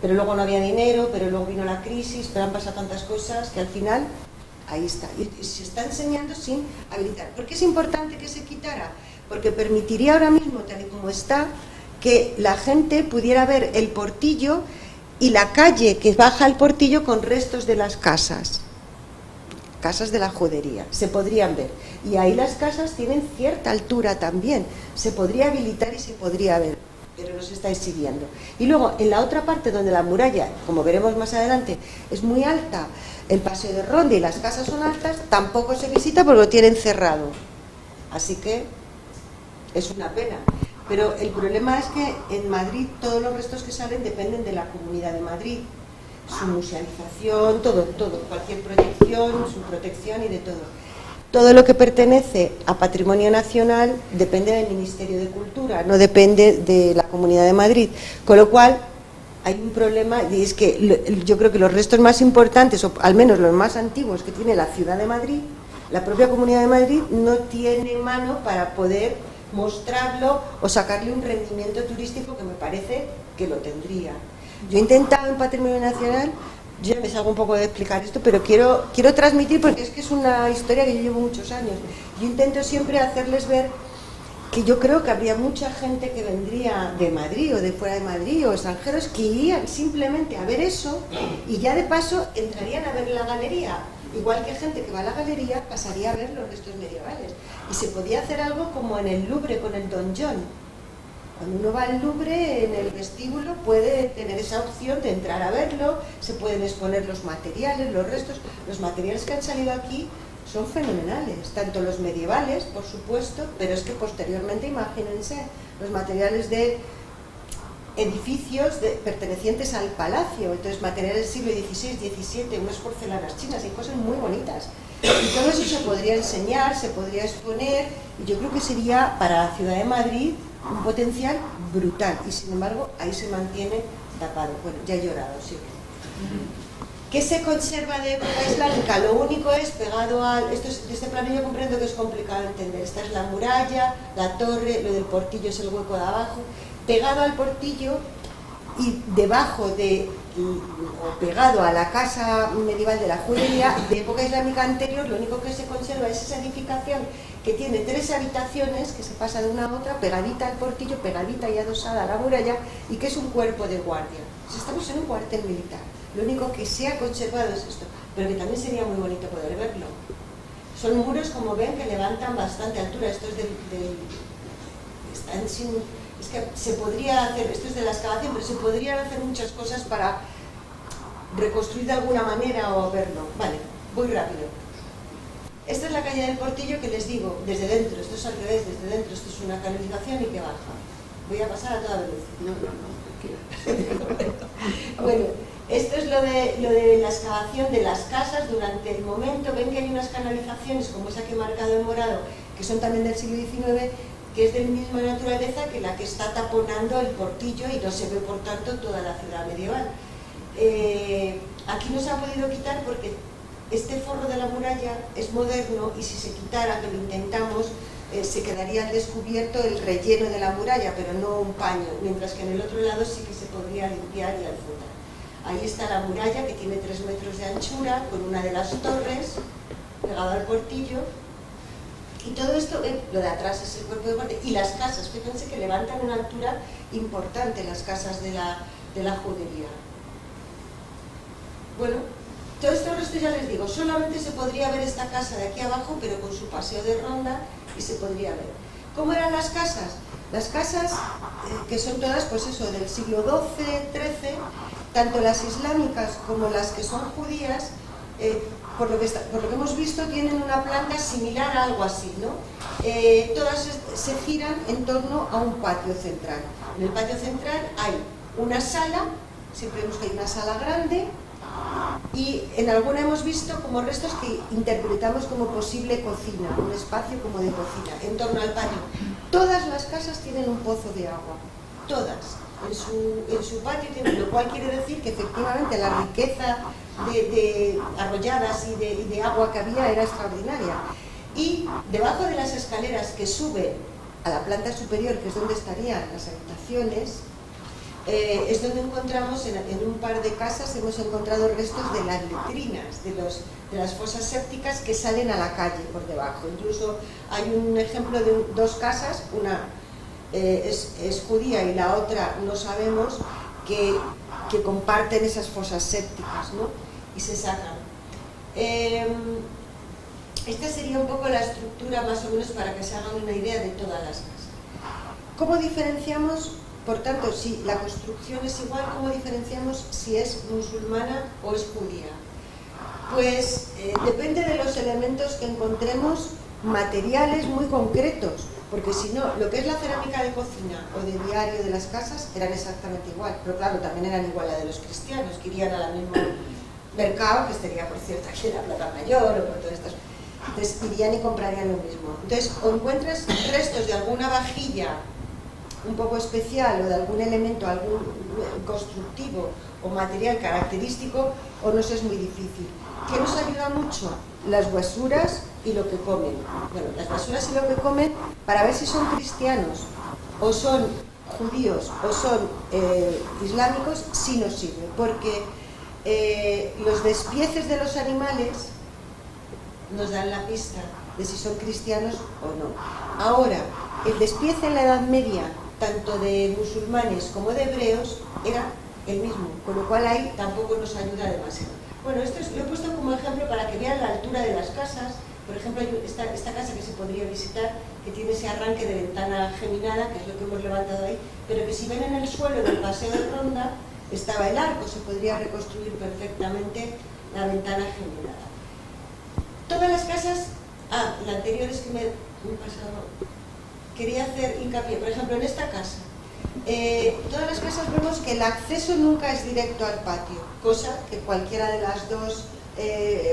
Pero luego no había dinero, pero luego vino la crisis, pero han pasado tantas cosas que al final, ahí está. Y se está enseñando sin habilitar. ¿Por qué es importante que se quitara? Porque permitiría ahora mismo, tal y como está, que la gente pudiera ver el portillo y la calle que baja al portillo con restos de las casas de la judería, se podrían ver. Y ahí las casas tienen cierta altura también, se podría habilitar y se podría ver. Pero no se está exhibiendo. Y luego, en la otra parte donde la muralla, como veremos más adelante, es muy alta, el paseo de Ronda y las casas son altas, tampoco se visita porque lo tienen cerrado. Así que es una pena. Pero el problema es que en Madrid todos los restos que salen dependen de la Comunidad de Madrid. Su musealización, todo, cualquier proyección, su protección y de todo. Todo lo que pertenece a Patrimonio Nacional depende del Ministerio de Cultura, no depende de la Comunidad de Madrid. Con lo cual, hay un problema, y es que yo creo que los restos más importantes, o al menos los más antiguos que tiene la Ciudad de Madrid, la propia Comunidad de Madrid no tiene mano para poder mostrarlo o sacarle un rendimiento turístico que me parece que lo tendría. Yo he intentado en Patrimonio Nacional... Yo me salgo un poco de explicar esto, pero quiero transmitir, porque es que es una historia que yo llevo muchos años. Yo intento siempre hacerles ver que yo creo que habría mucha gente que vendría de Madrid o de fuera de Madrid o extranjeros que irían simplemente a ver eso y ya de paso entrarían a ver la galería. Igual que gente que va a la galería pasaría a ver los restos medievales. Y se podía hacer algo como en el Louvre con el donjon. Cuando uno va al Louvre, en el vestíbulo puede tener esa opción de entrar a verlo, se pueden exponer los materiales, los restos. Los materiales que han salido aquí son fenomenales, tanto los medievales, por supuesto, pero es que posteriormente, imagínense, los materiales de edificios pertenecientes al palacio, entonces materiales del siglo XVI, XVII, unas porcelanas chinas, hay cosas muy bonitas. Y todo eso se podría enseñar, se podría exponer, y yo creo que sería para la ciudad de Madrid un potencial brutal, y sin embargo ahí se mantiene tapado. Bueno, ya he llorado, sí. ¿Qué se conserva de época islámica? Lo único es pegado al... De este plano yo comprendo que es complicado de entender. Esta es la muralla, la torre, lo del portillo es el hueco de abajo. Pegado al portillo y debajo o pegado a la casa medieval de la judería de época islámica anterior, lo único que se conserva es esa edificación que tiene 3 habitaciones que se pasa de una a otra, pegadita al portillo, pegadita y adosada a la muralla, y que es un cuerpo de guardia. Entonces, estamos en un cuartel militar. Lo único que se ha conservado es esto, pero que también sería muy bonito poder verlo. Son muros, como ven, que levantan bastante altura. Esto es están sin... Es que se podría hacer, esto es de la excavación, pero se podrían hacer muchas cosas para reconstruir de alguna manera o verlo. Vale, voy rápido. Esta es la calle del Portillo que les digo, desde dentro, esto es al revés, desde dentro, esto es una canalización y que baja. Voy a pasar a toda velocidad. Bueno, esto es lo de la excavación de las casas durante el momento. Ven que hay unas canalizaciones como esa que he marcado en morado, que son también del siglo XIX, que es de misma naturaleza que la que está taponando el Portillo y no se ve por tanto toda la ciudad medieval. Aquí no se ha podido quitar porque este forro de la muralla es moderno y si se quitara, que lo intentamos, se quedaría al descubierto el relleno de la muralla, pero no un paño, mientras que en el otro lado sí que se podría limpiar y alfombrar. Ahí está la muralla, que tiene 3 metros de anchura, con una de las torres, pegada al Portillo, y todo esto, lo de atrás es el cuerpo de guardia, y las casas, fíjense que levantan una altura importante las casas de la judería. Bueno, todo esto ya les digo, solamente se podría ver esta casa de aquí abajo, pero con su paseo de ronda, y se podría ver. ¿Cómo eran las casas? Las casas, que son todas, pues eso, del siglo XII, XIII, tanto las islámicas como las que son judías, por lo que hemos visto, tienen una planta similar a algo así, ¿no? Todas se giran en torno a un patio central. En el patio central hay una sala, siempre vemos que hay una sala grande, y en alguna hemos visto como restos que interpretamos como posible cocina, un espacio como de cocina, en torno al patio. Todas las casas tienen un pozo de agua, todas, en su patio, lo cual quiere decir que efectivamente la riqueza de arroyadas y de agua que había era extraordinaria. Y debajo de las escaleras que suben a la planta superior, que es donde estarían las habitaciones, es donde encontramos, en un par de casas hemos encontrado restos de las letrinas, de las fosas sépticas que salen a la calle por debajo. Incluso hay un ejemplo de 2 casas, una es judía y la otra no sabemos, que comparten esas fosas sépticas, ¿no? Y se sacan. Esta sería un poco la estructura más o menos para que se hagan una idea de todas las casas. ¿Cómo diferenciamos? Por tanto, si la construcción es igual, ¿cómo diferenciamos si es musulmana o es judía? Pues depende de los elementos que encontremos, materiales muy concretos, porque si no, lo que es la cerámica de cocina o de diario de las casas eran exactamente igual, pero claro, también eran igual a la de los cristianos, que irían a la misma mercado, que estaría por cierto aquí en la Plaza Mayor o por todas estas. Entonces irían y comprarían lo mismo. Entonces, o encuentras restos de alguna vajilla un poco especial o de algún elemento, algún constructivo o material característico, o nos es muy difícil. ¿Qué nos ayuda mucho? Las basuras y lo que comen. Bueno, las basuras y lo que comen, para ver si son cristianos o son judíos o son islámicos, sí nos sirve, porque los despieces de los animales nos dan la pista de si son cristianos o no. Ahora, el despiece en la Edad Media, tanto de musulmanes como de hebreos, era el mismo, con lo cual ahí tampoco nos ayuda demasiado. Bueno, esto lo he puesto como ejemplo para que vean la altura de las casas. Por ejemplo, hay esta casa que se podría visitar, que tiene ese arranque de ventana geminada, que es lo que hemos levantado ahí, pero que si ven en el suelo del paseo de ronda, estaba el arco, se podría reconstruir perfectamente la ventana geminada. Todas las casas, la anterior es que me he pasado, quería hacer hincapié, por ejemplo, en esta casa, todas las casas vemos que el acceso nunca es directo al patio, cosa que cualquiera de las dos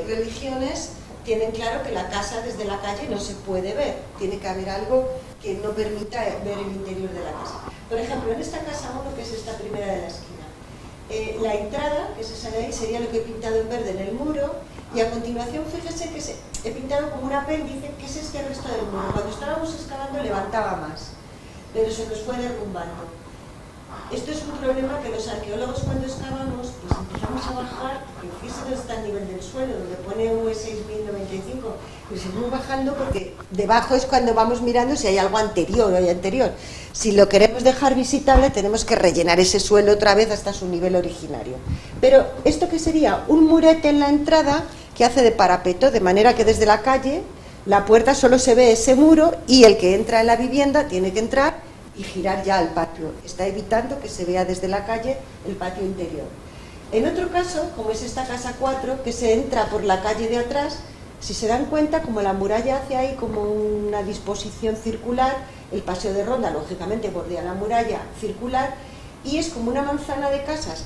religiones tienen claro que la casa desde la calle no se puede ver, tiene que haber algo que no permita ver el interior de la casa. Por ejemplo, en esta casa 1, que es esta primera de la esquina, la entrada, que se sale ahí, sería lo que he pintado en verde en el muro, y a continuación fíjese que he pintado como un apéndice, que es este resto del muro. Cuando estábamos excavando levantaba más, pero se nos fue derrumbando. Esto es un problema que los arqueólogos, cuando excavamos, pues empezamos a bajar, porque fíjense dónde está el nivel del suelo, donde pone UE6095, pues seguimos bajando porque debajo es cuando vamos mirando si hay algo anterior o hay anterior. Si lo queremos dejar visitable, tenemos que rellenar ese suelo otra vez hasta su nivel originario. Pero esto que sería un murete en la entrada que hace de parapeto, de manera que desde la calle, la puerta solo se ve ese muro y el que entra en la vivienda tiene que entrar y girar ya al patio. Está evitando que se vea desde la calle el patio interior. En otro caso, como es esta casa 4, que se entra por la calle de atrás, si se dan cuenta, como la muralla hace ahí como una disposición circular, el paseo de Ronda, lógicamente, bordea la muralla circular, y es como una manzana de casas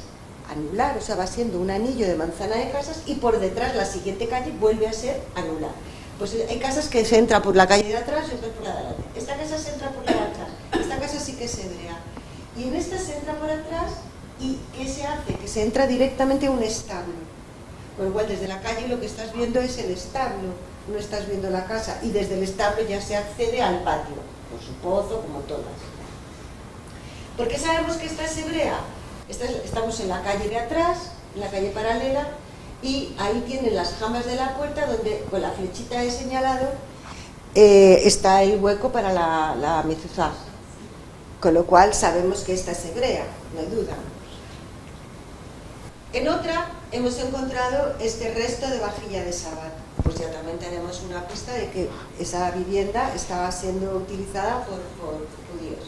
anular, o sea, va siendo un anillo de manzana de casas, y por detrás la siguiente calle vuelve a ser anular. Pues hay casas que se entra por la calle de atrás y otras por la de adelante. Esta casa se entra por la de atrás, esta casa sí que es hebrea. Y en esta se entra por atrás, ¿y qué se hace? Que se entra directamente a un establo. Con lo cual, desde la calle lo que estás viendo es el establo, no estás viendo la casa. Y desde el establo ya se accede al patio, por su pozo, como todas. ¿Por qué sabemos que esta es hebrea? Estamos en la calle de atrás, en la calle paralela, y ahí tienen las jambas de la puerta donde con la flechita he señalado está el hueco para la mezuzá. Con lo cual sabemos que esta es hebrea, no hay duda. En otra hemos encontrado este resto de vajilla de Sabbat. Pues ya también tenemos una pista de que esa vivienda estaba siendo utilizada por judíos.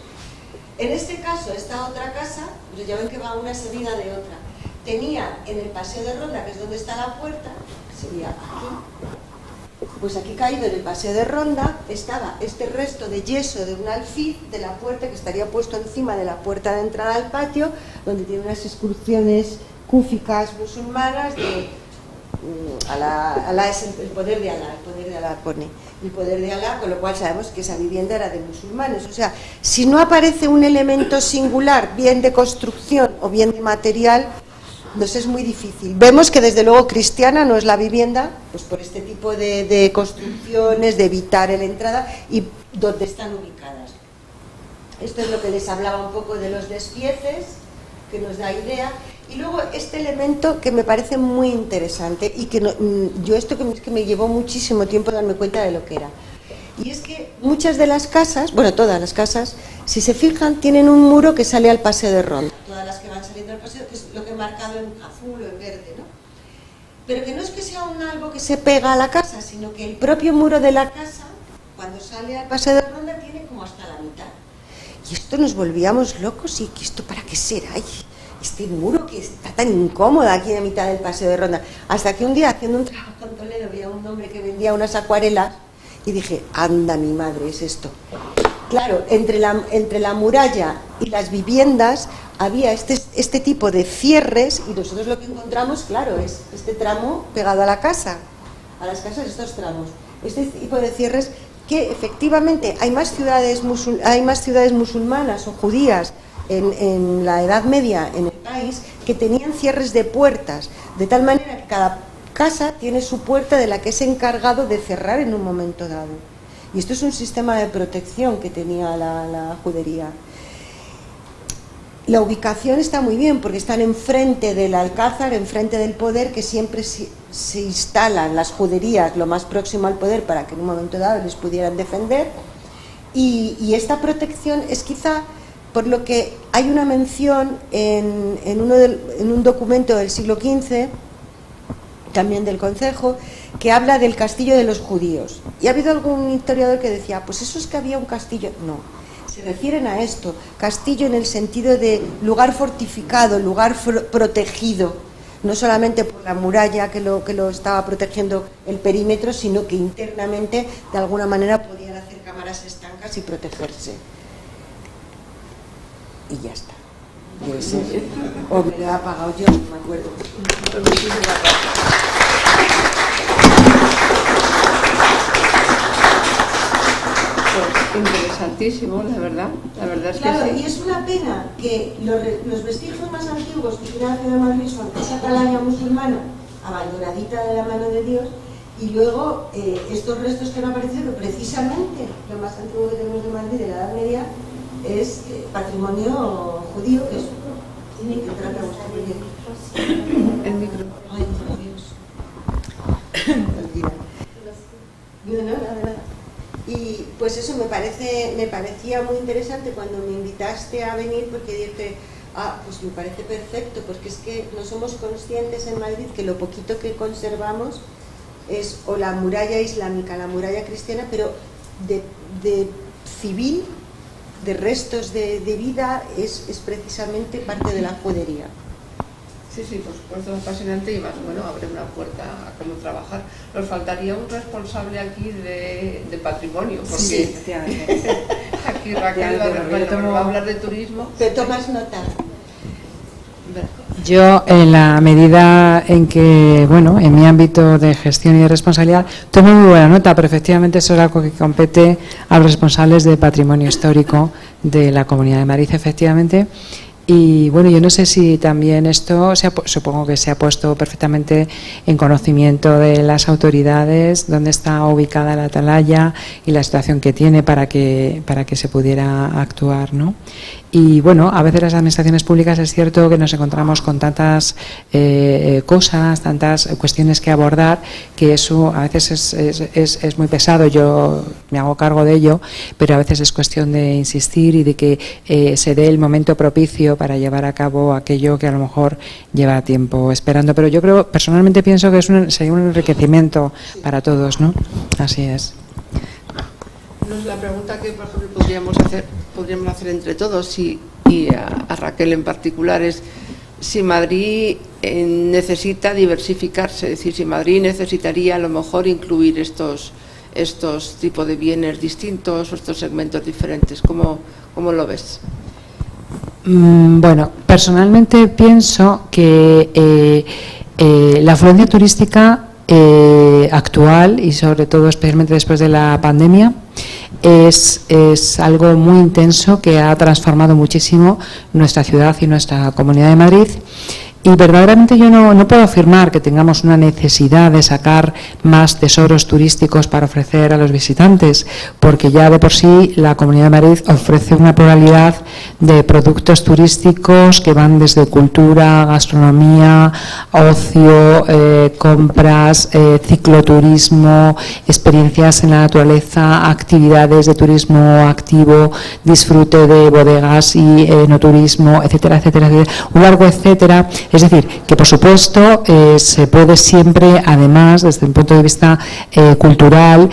En este caso, esta otra casa, pues ya ven que va una seguida de otra, tenía en el paseo de Ronda, que es donde está la puerta, que sería aquí, pues aquí caído en el paseo de Ronda estaba este resto de yeso de un alfiz de la puerta que estaría puesto encima de la puerta de entrada al patio, donde tiene unas inscripciones cúficas musulmanas de Alá es el poder de Alá pone el poder de Alá, con lo cual sabemos que esa vivienda era de musulmanes. O sea, si no aparece un elemento singular, bien de construcción o bien de material, nos es muy difícil. Vemos que desde luego cristiana no es la vivienda, pues por este tipo de construcciones, de evitar la entrada y donde están ubicadas. Esto es lo que les hablaba un poco de los despieces, que nos da idea. Y luego este elemento que me parece muy interesante y que yo esto que me llevó muchísimo tiempo darme cuenta de lo que era. Y es que muchas de las casas, bueno, todas las casas, si se fijan, tienen un muro que sale al paseo de Ronda. Todas las que van saliendo al paseo, que es lo que he marcado en azul o en verde, ¿no? Pero que no es que sea algo que se pega a la casa, sino que el propio muro de la casa, cuando sale al paseo de Ronda, tiene como hasta la mitad. Y esto nos volvíamos locos, y ¿esto para qué será? Este muro que está tan incómodo aquí en la mitad del paseo de Ronda. Hasta que un día, haciendo un trabajo en Toledo, vi a un hombre que vendía unas acuarelas y dije, anda mi madre, es esto. Claro, entre la muralla y las viviendas había este tipo de cierres, y nosotros lo que encontramos, claro, es este tramo pegado a la casa, a las casas, estos tramos. Este tipo de cierres que efectivamente hay más ciudades musulmanas o judías en la Edad Media en el país que tenían cierres de puertas, de tal manera que cada casa tiene su puerta de la que es encargado de cerrar en un momento dado. Y esto es un sistema de protección que tenía la judería. La ubicación está muy bien porque están enfrente del alcázar, enfrente del poder, que siempre se instalan las juderías lo más próximo al poder para que en un momento dado les pudieran defender. Y esta protección es quizá por lo que hay una mención en un documento del siglo XV, también del Concejo, que habla del castillo de los judíos. Y ha habido algún historiador que decía, pues eso es que había un castillo. No, se refieren a esto, castillo en el sentido de lugar fortificado, lugar protegido, no solamente por la muralla que lo estaba protegiendo el perímetro, sino que internamente de alguna manera podían hacer cámaras estancas y protegerse. Y ya está. O me lo he apagado yo, no me acuerdo. Pues interesantísimo, la verdad es claro, que sí. Y es una pena que los vestigios más antiguos que tiene la ciudad de Madrid son esa atalaya musulmana abandonadita de la mano de Dios, y luego estos restos que han aparecido, precisamente lo más antiguo que tenemos de Madrid de la Edad Media es patrimonio judío, que es, tiene que entrar a vuestro proyecto. El micro. Ay, por Dios. No, nada. Y pues eso me parecía muy interesante cuando me invitaste a venir, porque dije, pues me parece perfecto, porque es que no somos conscientes en Madrid que lo poquito que conservamos es o la muralla islámica, la muralla cristiana, pero de civil, de restos de vida, es precisamente parte de la judería. Sí, sí, por supuesto, es apasionante y más, bueno, abre una puerta a cómo trabajar. Nos faltaría un responsable aquí de patrimonio, porque Sí, efectivamente. aquí Raquel va a hablar de turismo. ¿Te tomas nota? Yo, en la medida en que, bueno, en mi ámbito de gestión y de responsabilidad, tomo muy buena nota, pero efectivamente eso es algo que compete a los responsables de patrimonio histórico de la Comunidad de Madrid, efectivamente. Y bueno, yo no sé si también esto, supongo que se ha puesto perfectamente en conocimiento de las autoridades, dónde está ubicada la atalaya y la situación que tiene para que se pudiera actuar, ¿no? Y bueno, a veces las administraciones públicas es cierto que nos encontramos con tantas cosas, tantas cuestiones que abordar, que eso a veces es muy pesado. Yo me hago cargo de ello, pero a veces es cuestión de insistir y de que se dé el momento propicio para llevar a cabo aquello que a lo mejor lleva tiempo esperando. Pero yo creo, personalmente pienso que sería un enriquecimiento para todos, ¿no? Así es. La pregunta que, por ejemplo, podríamos hacer entre todos y a Raquel en particular es si Madrid necesita diversificarse, es decir, si Madrid necesitaría a lo mejor incluir estos tipos de bienes distintos o estos segmentos diferentes. ¿Cómo lo ves? Bueno, personalmente pienso que la afluencia turística actual y sobre todo especialmente después de la pandemia es algo muy intenso que ha transformado muchísimo nuestra ciudad y nuestra Comunidad de Madrid. Y verdaderamente yo no puedo afirmar que tengamos una necesidad de sacar más tesoros turísticos para ofrecer a los visitantes, porque ya de por sí la Comunidad de Madrid ofrece una pluralidad de productos turísticos que van desde cultura, gastronomía, ocio, compras, cicloturismo, experiencias en la naturaleza, actividades de turismo activo, disfrute de bodegas y enoturismo, etcétera, etcétera, etcétera, un largo etcétera. Es decir, que por supuesto se puede siempre, además, desde un punto de vista cultural,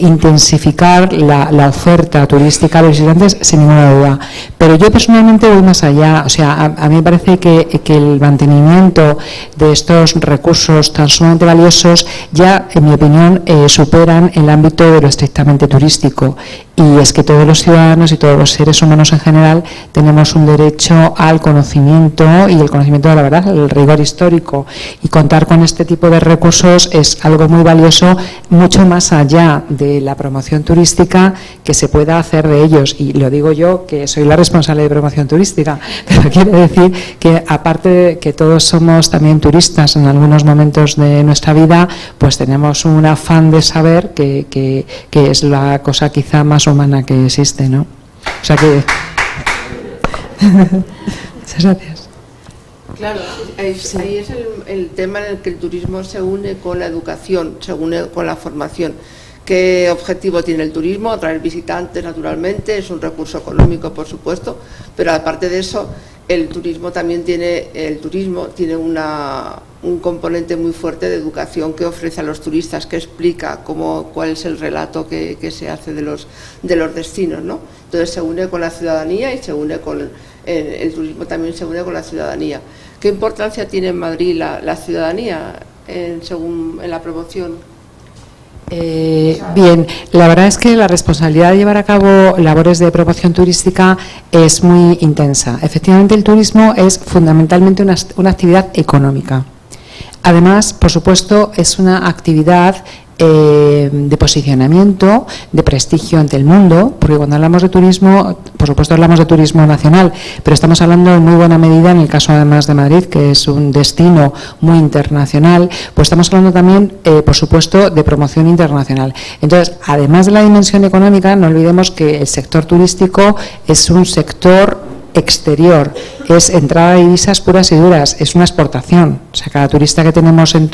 intensificar la oferta turística a los visitantes sin ninguna duda. Pero yo personalmente voy más allá. O sea, a mí me parece que el mantenimiento de estos recursos tan sumamente valiosos ya, en mi opinión, superan el ámbito de lo estrictamente turístico. Y es que todos los ciudadanos y todos los seres humanos en general tenemos un derecho al conocimiento y el conocimiento de la verdad, el rigor histórico, y contar con este tipo de recursos es algo muy valioso, mucho más allá de la promoción turística que se pueda hacer de ellos. Y lo digo yo, que soy la responsable de promoción turística, pero quiero decir que aparte de que todos somos también turistas en algunos momentos de nuestra vida, pues tenemos un afán de saber que es la cosa quizá más humana que existe, ¿no? O sea que... Muchas gracias. Claro, ahí es el tema en el que el turismo se une con la educación, se une con la formación. ¿Qué objetivo tiene el turismo? Atraer visitantes, naturalmente, es un recurso económico, por supuesto, pero aparte de eso, el turismo tiene un componente muy fuerte de educación que ofrece a los turistas, que explica cuál es el relato que se hace de los destinos, ¿no? Entonces se une con la ciudadanía y se une con el turismo, también se une con la ciudadanía. ¿Qué importancia tiene en Madrid la ciudadanía en la promoción? Bien, la verdad es que la responsabilidad de llevar a cabo labores de promoción turística es muy intensa. Efectivamente, el turismo es fundamentalmente una actividad económica. Además, por supuesto, es una actividad de posicionamiento, de prestigio ante el mundo, porque cuando hablamos de turismo, por supuesto hablamos de turismo nacional, pero estamos hablando en muy buena medida, en el caso además de Madrid, que es un destino muy internacional, pues estamos hablando también, por supuesto, de promoción internacional. Entonces, además de la dimensión económica, no olvidemos que el sector turístico es un sector exterior, es entrada de divisas puras y duras, es una exportación. O sea, cada turista que tenemos en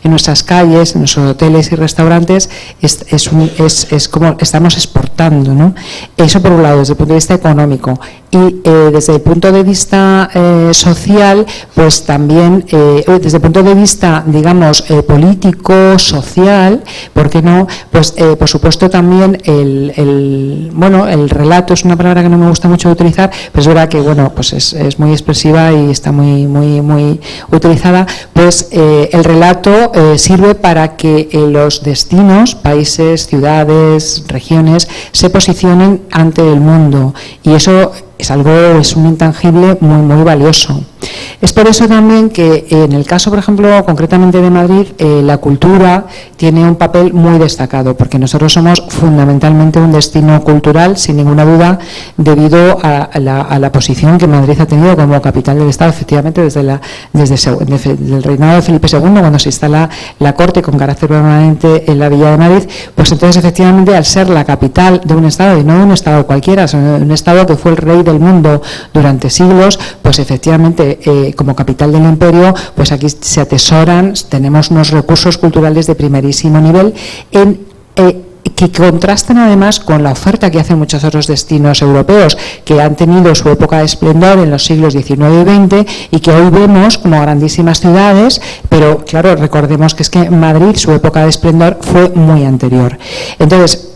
nuestras calles, en nuestros hoteles y restaurantes, es como estamos exportando, ¿no? Eso por un lado, desde el punto de vista económico. Y desde el punto de vista social, pues también, desde el punto de vista, digamos, político, social, ¿por qué no? Pues por supuesto también el relato es una palabra que no me gusta mucho utilizar, pero es verdad que, bueno, pues es muy expresiva y está muy utilizada. Pues el relato sirve para que los destinos, países, ciudades, regiones, se posicionen ante el mundo, y eso es un intangible muy valioso. Es por eso también que en el caso, por ejemplo, concretamente de Madrid, la cultura tiene un papel muy destacado, porque nosotros somos fundamentalmente un destino cultural, sin ninguna duda, debido a la posición que Madrid ha tenido como capital del Estado, efectivamente, desde el reinado de Felipe II, cuando se instala la corte con carácter permanente en la Villa de Madrid. Pues entonces, efectivamente, al ser la capital de un Estado, y no de un Estado cualquiera, sino de un Estado que fue el rey del mundo durante siglos, pues efectivamente, como capital del imperio, pues aquí se atesoran, tenemos unos recursos culturales de primerísimo nivel que contrastan además con la oferta que hacen muchos otros destinos europeos que han tenido su época de esplendor en los siglos XIX y XX y que hoy vemos como grandísimas ciudades, pero claro, recordemos que es que Madrid, su época de esplendor fue muy anterior. Entonces,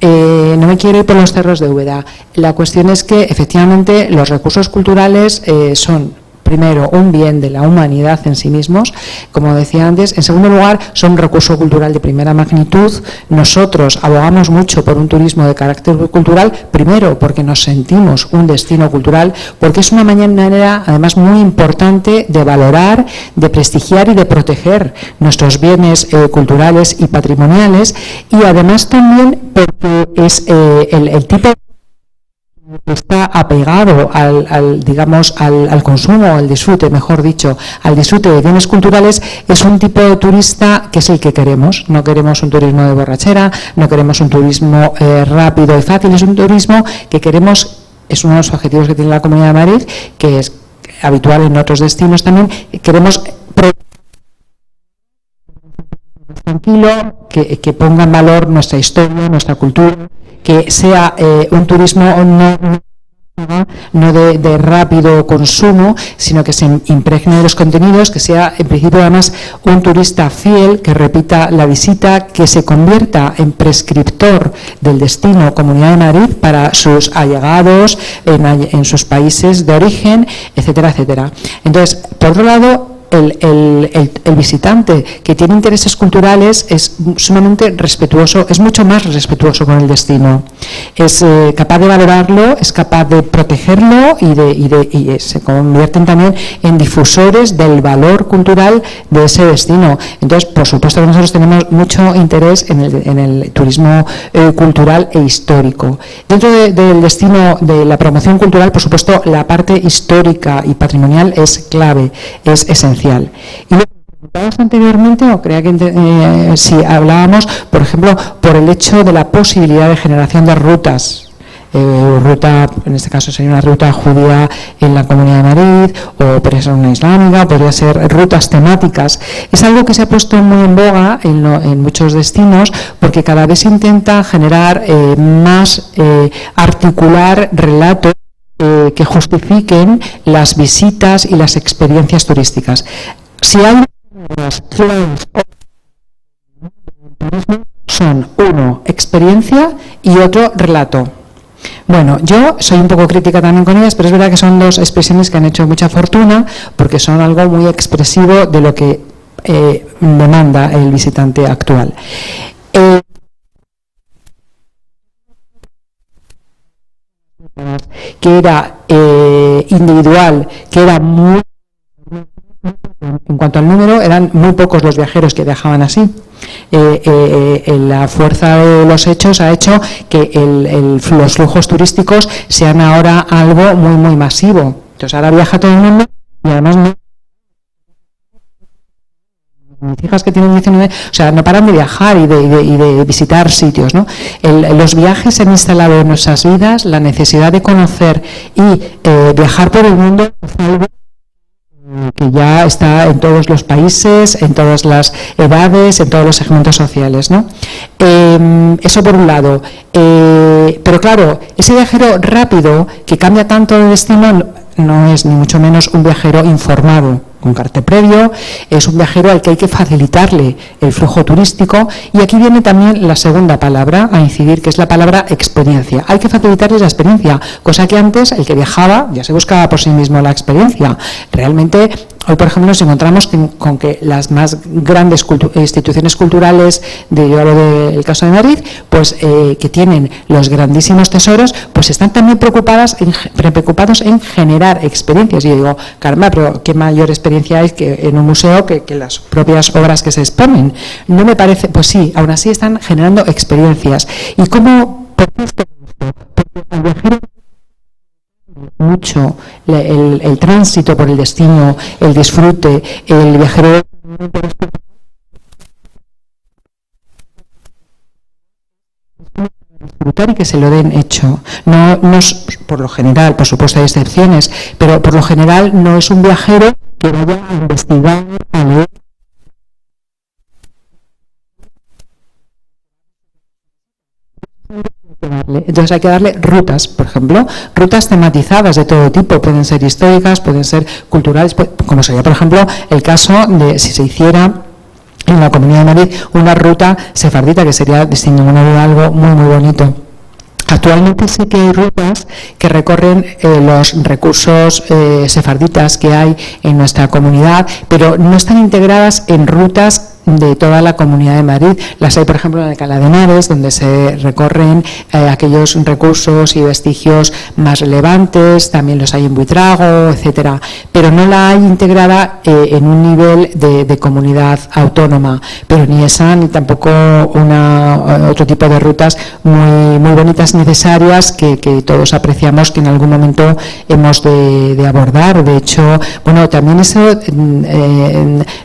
no me quiero ir por los cerros de Úbeda. La cuestión es que efectivamente los recursos culturales son, primero, un bien de la humanidad en sí mismos, como decía antes. En segundo lugar, son un recurso cultural de primera magnitud. Nosotros abogamos mucho por un turismo de carácter cultural, primero porque nos sentimos un destino cultural, porque es una manera además muy importante de valorar, de prestigiar y de proteger nuestros bienes culturales y patrimoniales, y además también porque es el tipo está apegado al consumo, al disfrute, mejor dicho, al disfrute de bienes culturales. Es un tipo de turista que es el que queremos. No queremos un turismo de borrachera, no queremos un turismo rápido y fácil, es un turismo que queremos, es uno de los objetivos que tiene la Comunidad de Madrid, que es habitual en otros destinos también. Queremos tranquilo, que ponga en valor nuestra historia, nuestra cultura, que sea un turismo no de rápido consumo, sino que se impregne de los contenidos, que sea en principio además un turista fiel, que repita la visita, que se convierta en prescriptor del destino Comunidad de Madrid para sus allegados en sus países de origen, etcétera, etcétera. Entonces, por otro lado, el visitante que tiene intereses culturales es sumamente respetuoso, es mucho más respetuoso con el destino, es capaz de valorarlo, es capaz de protegerlo y se convierten también en difusores del valor cultural de ese destino. Entonces, por supuesto que nosotros tenemos mucho interés en el turismo cultural e histórico. Dentro del destino de la promoción cultural, por supuesto, la parte histórica y patrimonial es clave, es esencial. Y lo que comentabas anteriormente, o creía que si hablábamos, por ejemplo, por el hecho de la posibilidad de generación de rutas. Ruta, en este caso sería una ruta judía en la Comunidad de Madrid, o podría ser una islámica, podría ser rutas temáticas. Es algo que se ha puesto muy en boga en muchos destinos, porque cada vez se intenta generar articular relatos que justifiquen las visitas y las experiencias turísticas. Si hay las claves son uno, experiencia, y otro, relato. Bueno, yo soy un poco crítica también con ellas, pero es verdad que son dos expresiones que han hecho mucha fortuna, porque son algo muy expresivo de lo que demanda el visitante actual. Que era individual, que era muy... En cuanto al número, eran muy pocos los viajeros que viajaban así. La fuerza de los hechos ha hecho que los flujos turísticos sean ahora algo muy masivo. Entonces ahora viaja todo el mundo y además mis hijas que tienen 19, o sea, no paran de viajar y de visitar sitios, ¿no? Los viajes se han instalado en nuestras vidas, la necesidad de conocer y viajar por el mundo es algo que ya está en todos los países, en todas las edades, en todos los segmentos sociales, ¿no? Eso por un lado. Pero claro, ese viajero rápido que cambia tanto de destino no es ni mucho menos un viajero informado con cartel previo, es un viajero al que hay que facilitarle el flujo turístico, y aquí viene también la segunda palabra a incidir, que es la palabra experiencia. Hay que facilitarles la experiencia, cosa que antes el que viajaba ya se buscaba por sí mismo la experiencia. Realmente hoy, por ejemplo, nos encontramos con que las más grandes instituciones culturales, yo hablo del caso de Madrid, pues que tienen los grandísimos tesoros, pues están también preocupados en generar experiencias. Y yo digo, caramba, pero qué mayor experiencia hay que en un museo que las propias obras que se exponen. No me parece, pues sí, aún así están generando experiencias. ¿Y cómo persiste esto? Porque al viajero mucho el tránsito por el destino, el disfrute, el viajero disfrutar y que se lo den hecho. No por lo general, por supuesto hay excepciones, pero por lo general no es un viajero que vaya a investigar, a leer. Entonces hay que darle rutas, por ejemplo, rutas tematizadas de todo tipo, pueden ser históricas, pueden ser culturales, como sería, por ejemplo, el caso de si se hiciera en la Comunidad de Madrid una ruta sefardita, que sería, sin ninguna duda, algo muy, muy bonito. Actualmente sí que hay rutas que recorren los recursos sefarditas que hay en nuestra comunidad, pero no están integradas en rutas de toda la Comunidad de Madrid. Las hay, por ejemplo, en Alcalá de Henares, donde se recorren aquellos recursos y vestigios más relevantes, también los hay en Buitrago, etcétera, pero no la hay integrada en un nivel de comunidad autónoma, pero ni esa ni tampoco otro tipo de rutas muy, muy bonitas, necesarias, que todos apreciamos, que en algún momento hemos de abordar. De hecho, bueno, también eso,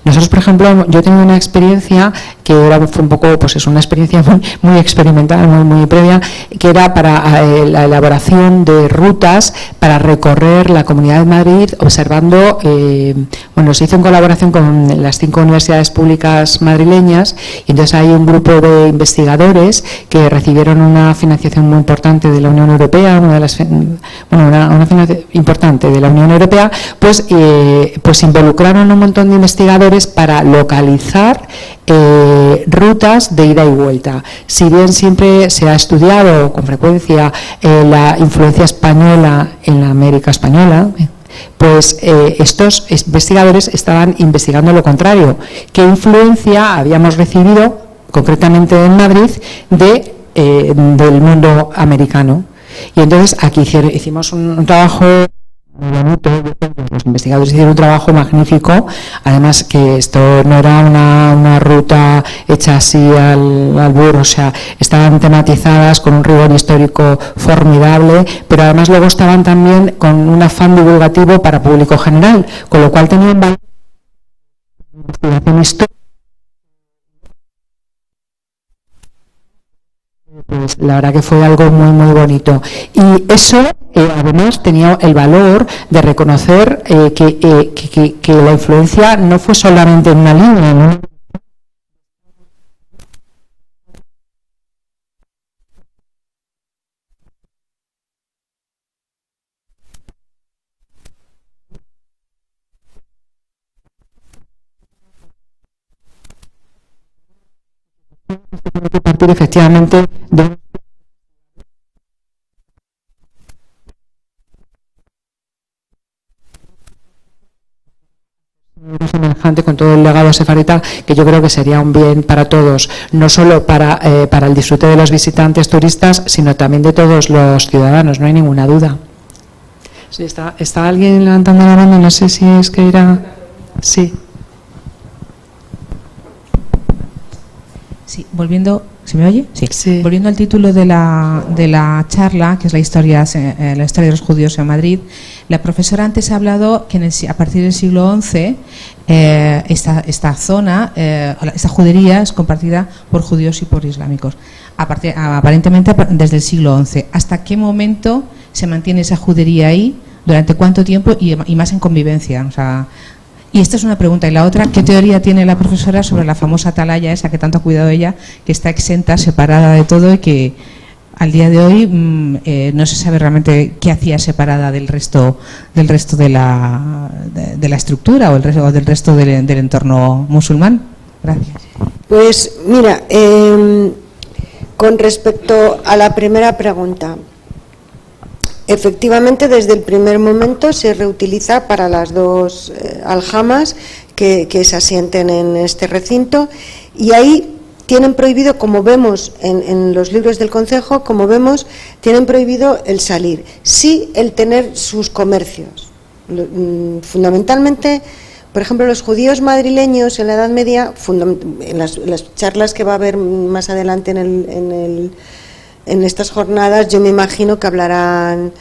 nosotros, por ejemplo, yo tengo una experiencia que fue un poco, pues es una experiencia muy experimental, muy previa, que era para la elaboración de rutas para recorrer la Comunidad de Madrid, observando, se hizo en colaboración con las 5 universidades públicas madrileñas, y entonces hay un grupo de investigadores que recibieron una financiación muy importante de la Unión Europea, una financiación importante de la Unión Europea, pues involucraron a un montón de investigadores para localizar rutas de ida y vuelta. Si bien siempre se ha estudiado con frecuencia la influencia española en la América española, pues estos investigadores estaban investigando lo contrario. ¿Qué influencia habíamos recibido, concretamente en Madrid, del mundo americano? Y entonces aquí hicimos un trabajo muy bonito, los investigadores hicieron un trabajo magnífico, además que esto no era una ruta hecha así al burro, o sea, estaban tematizadas con un rigor histórico formidable, pero además luego estaban también con un afán divulgativo para público general, con lo cual tenían investigación histórica. Pues la verdad que fue algo muy, muy bonito. Y eso, además, tenía el valor de reconocer que la influencia no fue solamente en una línea, ¿no? Tiene que partir efectivamente de semejante con todo el legado sefardita, que yo creo que sería un bien para todos, no solo para el disfrute de los visitantes turistas, sino también de todos los ciudadanos, no hay ninguna duda. Sí, está alguien levantando la mano, no sé si es que era... Sí. Sí, volviendo, ¿se me oye? Sí. Sí. Volviendo al título de la charla, que es la historia de los judíos en Madrid, la profesora antes ha hablado que a partir del siglo XI esta zona, esta judería es compartida por judíos y por islámicos. Aparentemente desde el siglo XI. ¿Hasta qué momento se mantiene esa judería ahí? ¿Durante cuánto tiempo? Y más en convivencia. O sea, Y esta es una pregunta. Y la otra, ¿qué teoría tiene la profesora sobre la famosa atalaya esa que tanto ha cuidado ella, que está exenta, separada de todo y que al día de hoy no se sabe realmente qué hacía separada del resto de la estructura o del resto del entorno musulmán? Gracias. Pues mira, con respecto a la primera pregunta, efectivamente desde el primer momento se reutiliza para las dos aljamas que se asienten en este recinto, y ahí tienen prohibido, como vemos en los libros del concejo, como vemos, tienen prohibido el salir, sí el tener sus comercios. Fundamentalmente, por ejemplo, los judíos madrileños en la Edad Media, en las charlas que va a haber más adelante en estas jornadas, yo me imagino que hablarán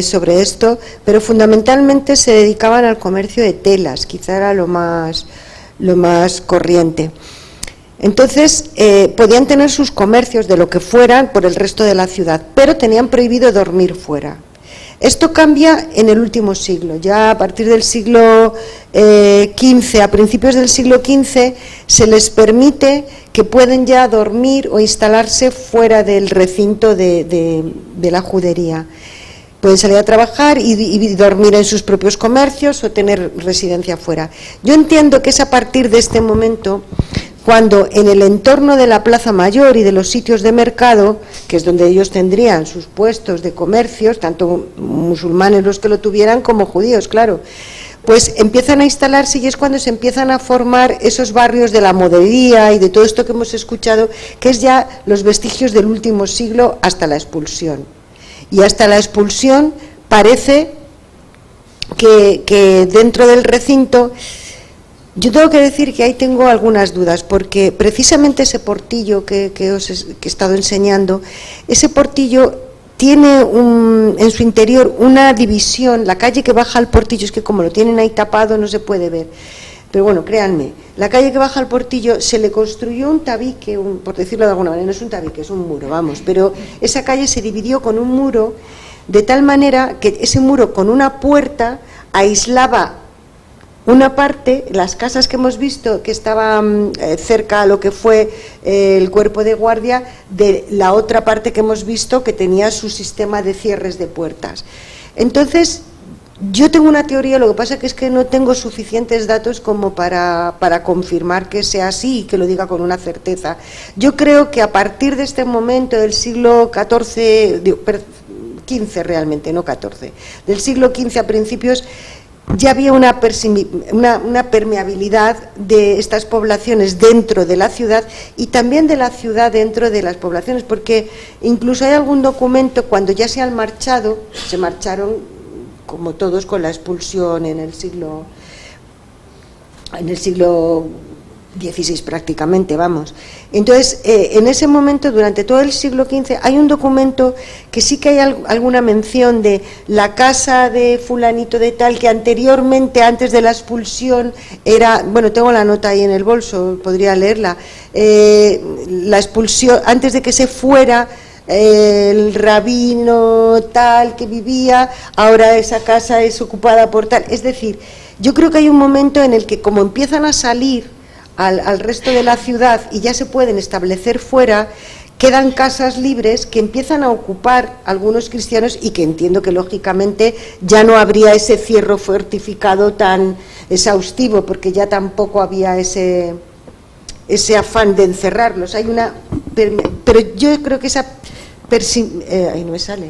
sobre esto, pero fundamentalmente se dedicaban al comercio de telas, quizá era lo más corriente. Entonces, podían tener sus comercios de lo que fueran por el resto de la ciudad, pero tenían prohibido dormir fuera. Esto cambia en el último siglo, ya a partir del siglo XV, a principios del siglo XV, se les permite que pueden ya dormir o instalarse fuera del recinto de la judería. Pueden salir a trabajar y dormir en sus propios comercios o tener residencia fuera. Yo entiendo que es a partir de este momento cuando en el entorno de la Plaza Mayor y de los sitios de mercado, que es donde ellos tendrían sus puestos de comercios, tanto musulmanes los que lo tuvieran como judíos, claro, pues empiezan a instalarse, y es cuando se empiezan a formar esos barrios de la modería y de todo esto que hemos escuchado, que es ya los vestigios del último siglo hasta la expulsión. Y hasta la expulsión parece que dentro del recinto, yo tengo que decir que ahí tengo algunas dudas, porque precisamente ese portillo que he estado enseñando, ese portillo tiene en su interior una división. La calle que baja al portillo, es que como lo tienen ahí tapado no se puede ver, pero bueno, créanme, la calle que baja al portillo se le construyó un tabique, por decirlo de alguna manera, no es un tabique, es un muro, vamos, pero esa calle se dividió con un muro, de tal manera que ese muro con una puerta aislaba una parte, las casas que hemos visto que estaban cerca a lo que fue el cuerpo de guardia, de la otra parte que hemos visto que tenía su sistema de cierres de puertas. Entonces, yo tengo una teoría, lo que pasa que es que no tengo suficientes datos como para confirmar que sea así y que lo diga con una certeza. Yo creo que a partir de este momento del siglo XIV, XV realmente, no XIV, del siglo XV a principios, ya había una permeabilidad de estas poblaciones dentro de la ciudad y también de la ciudad dentro de las poblaciones, porque incluso hay algún documento cuando ya se han marchado, se marcharon como todos con la expulsión en el siglo XVI prácticamente, vamos. Entonces, en ese momento, durante todo el siglo XV, hay un documento que sí que hay alguna mención de la casa de fulanito de tal, que anteriormente, antes de la expulsión, era, bueno, tengo la nota ahí en el bolso, podría leerla, la expulsión, antes de que se fuera, el rabino tal que vivía, ahora esa casa es ocupada por tal. Es decir, yo creo que hay un momento en el que, como empiezan a salir al resto de la ciudad y ya se pueden establecer fuera, quedan casas libres que empiezan a ocupar algunos cristianos, y que entiendo que lógicamente ya no habría ese cierre fortificado tan exhaustivo, porque ya tampoco había ese afán de encerrarlos. Hay una, pero yo creo que esa ahí no me sale,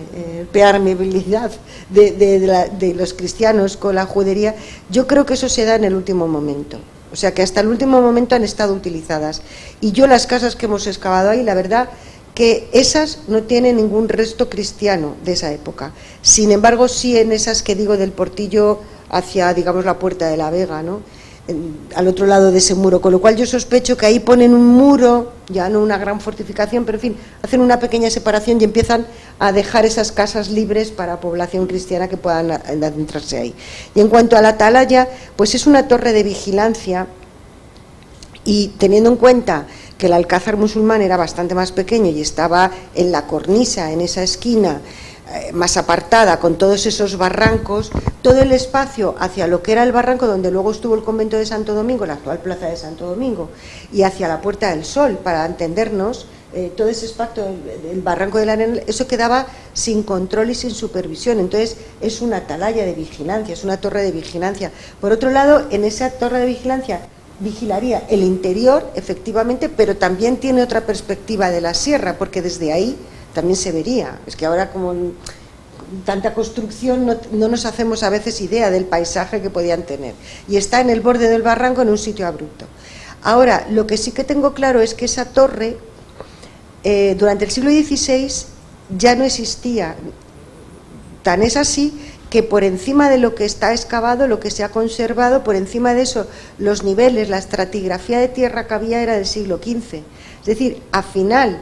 permeabilidad de los cristianos con la judería, yo creo que eso se da en el último momento. O sea que hasta el último momento han estado utilizadas. Y yo las casas que hemos excavado ahí, la verdad que esas no tienen ningún resto cristiano de esa época. Sin embargo, sí en esas que digo del portillo hacia, digamos, la Puerta de la Vega, ¿no? Al otro lado de ese muro, con lo cual yo sospecho que ahí ponen un muro, ya no una gran fortificación, pero en fin, hacen una pequeña separación y empiezan a dejar esas casas libres para población cristiana que puedan adentrarse ahí. Y en cuanto a la atalaya, pues es una torre de vigilancia, y teniendo en cuenta que el alcázar musulmán era bastante más pequeño y estaba en la cornisa, en esa esquina, más apartada, con todos esos barrancos, todo el espacio hacia lo que era el barranco donde luego estuvo el convento de Santo Domingo, la actual plaza de Santo Domingo, y hacia la Puerta del Sol, para entendernos, todo ese espacio del barranco del Arenal, eso quedaba sin control y sin supervisión. Entonces es una atalaya de vigilancia, es una torre de vigilancia. Por otro lado, en esa torre de vigilancia vigilaría el interior, efectivamente, pero también tiene otra perspectiva de la sierra, porque desde ahí también se vería. Es que ahora, como tanta construcción, no nos hacemos a veces idea del paisaje que podían tener. Y está en el borde del barranco, en un sitio abrupto. Ahora, lo que sí que tengo claro es que esa torre, durante el siglo XVI, ya no existía. Tan es así que por encima de lo que está excavado, lo que se ha conservado, por encima de eso, los niveles, la estratigrafía de tierra que había era del siglo XV. Es decir, a final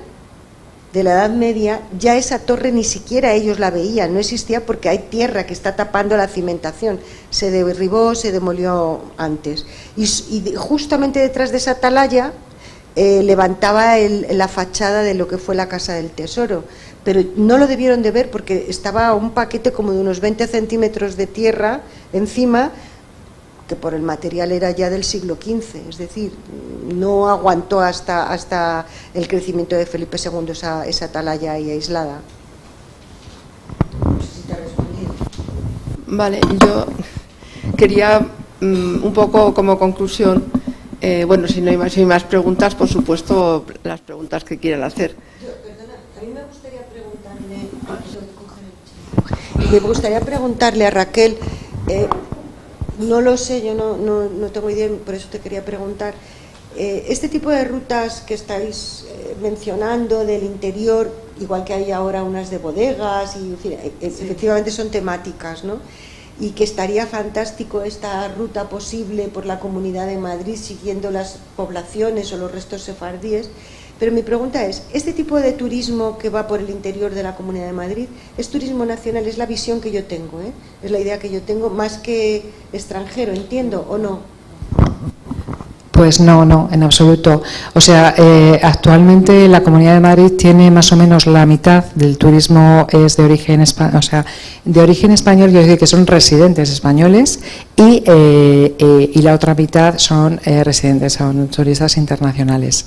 de la Edad Media, ya esa torre ni siquiera ellos la veían, no existía porque hay tierra que está tapando la cimentación. Se derribó, se demolió antes. Y justamente detrás de esa atalaya levantaba la fachada de lo que fue la Casa del Tesoro, pero no lo debieron de ver porque estaba un paquete como de unos 20 centímetros de tierra encima, que por el material era ya del siglo XV, es decir, no aguantó hasta el crecimiento de Felipe II esa atalaya ahí aislada. No sé si te he respondido. Vale, yo quería un poco como conclusión, bueno, si no hay más preguntas, por supuesto, las preguntas que quieran hacer. Perdona, a mí me gustaría preguntarle a Raquel, no lo sé, yo no tengo idea, por eso te quería preguntar, este tipo de rutas que estáis mencionando del interior, igual que hay ahora unas de bodegas, y en fin, efectivamente son temáticas, ¿no? Y que estaría fantástico esta ruta posible por la Comunidad de Madrid siguiendo las poblaciones o los restos sefardíes. Pero mi pregunta es, ¿este tipo de turismo que va por el interior de la Comunidad de Madrid es turismo nacional? Es la visión que yo tengo, es la idea que yo tengo, más que extranjero, ¿entiendo o no? Pues no, en absoluto. O sea, actualmente la Comunidad de Madrid tiene más o menos la mitad del turismo es de origen español, o sea, de origen español, quiero decir que son residentes españoles y la otra mitad son residentes, son turistas internacionales.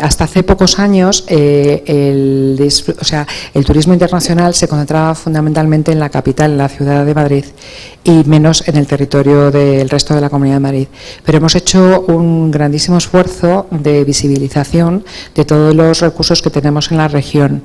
Hasta hace pocos años el turismo internacional se concentraba fundamentalmente en la capital, en la ciudad de Madrid, y menos en el territorio del resto de la Comunidad de Madrid. Pero hemos hecho un grandísimo esfuerzo de visibilización de todos los recursos que tenemos en la región,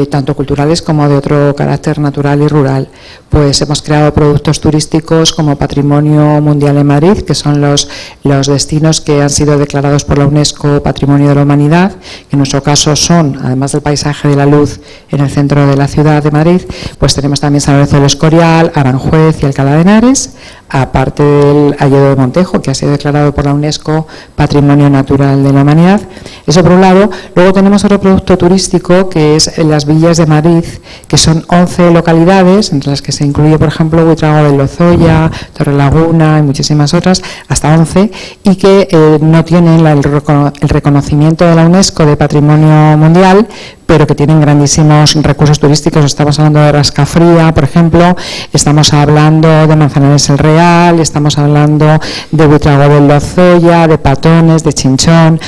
tanto culturales como de otro carácter natural y rural. Pues hemos creado productos turísticos como Patrimonio Mundial en Madrid, que son los destinos que han sido declarados por la UNESCO Patrimonio de la Humanidad, que en nuestro caso son, además del paisaje de la luz en el centro de la ciudad de Madrid, pues tenemos también San Lorenzo del Escorial, Aranjuez y Alcalá de Henares, aparte del Hayedo de Montejo, que ha sido declarado por la UNESCO Patrimonio Natural de la Humanidad. Eso por un lado. Luego tenemos otro producto turístico que es las villas de Madrid, que son 11 localidades, entre las que se incluye, por ejemplo, Buitrago de Lozoya, Torrelaguna y muchísimas otras, hasta 11, y que no tienen el reconocimiento de la UNESCO de Patrimonio Mundial, pero que tienen grandísimos recursos turísticos. Estamos hablando de Rascafría, por ejemplo, estamos hablando de Manzanares el Real, estamos hablando de Buitrago del Lozoya, de Patones, de Chinchón.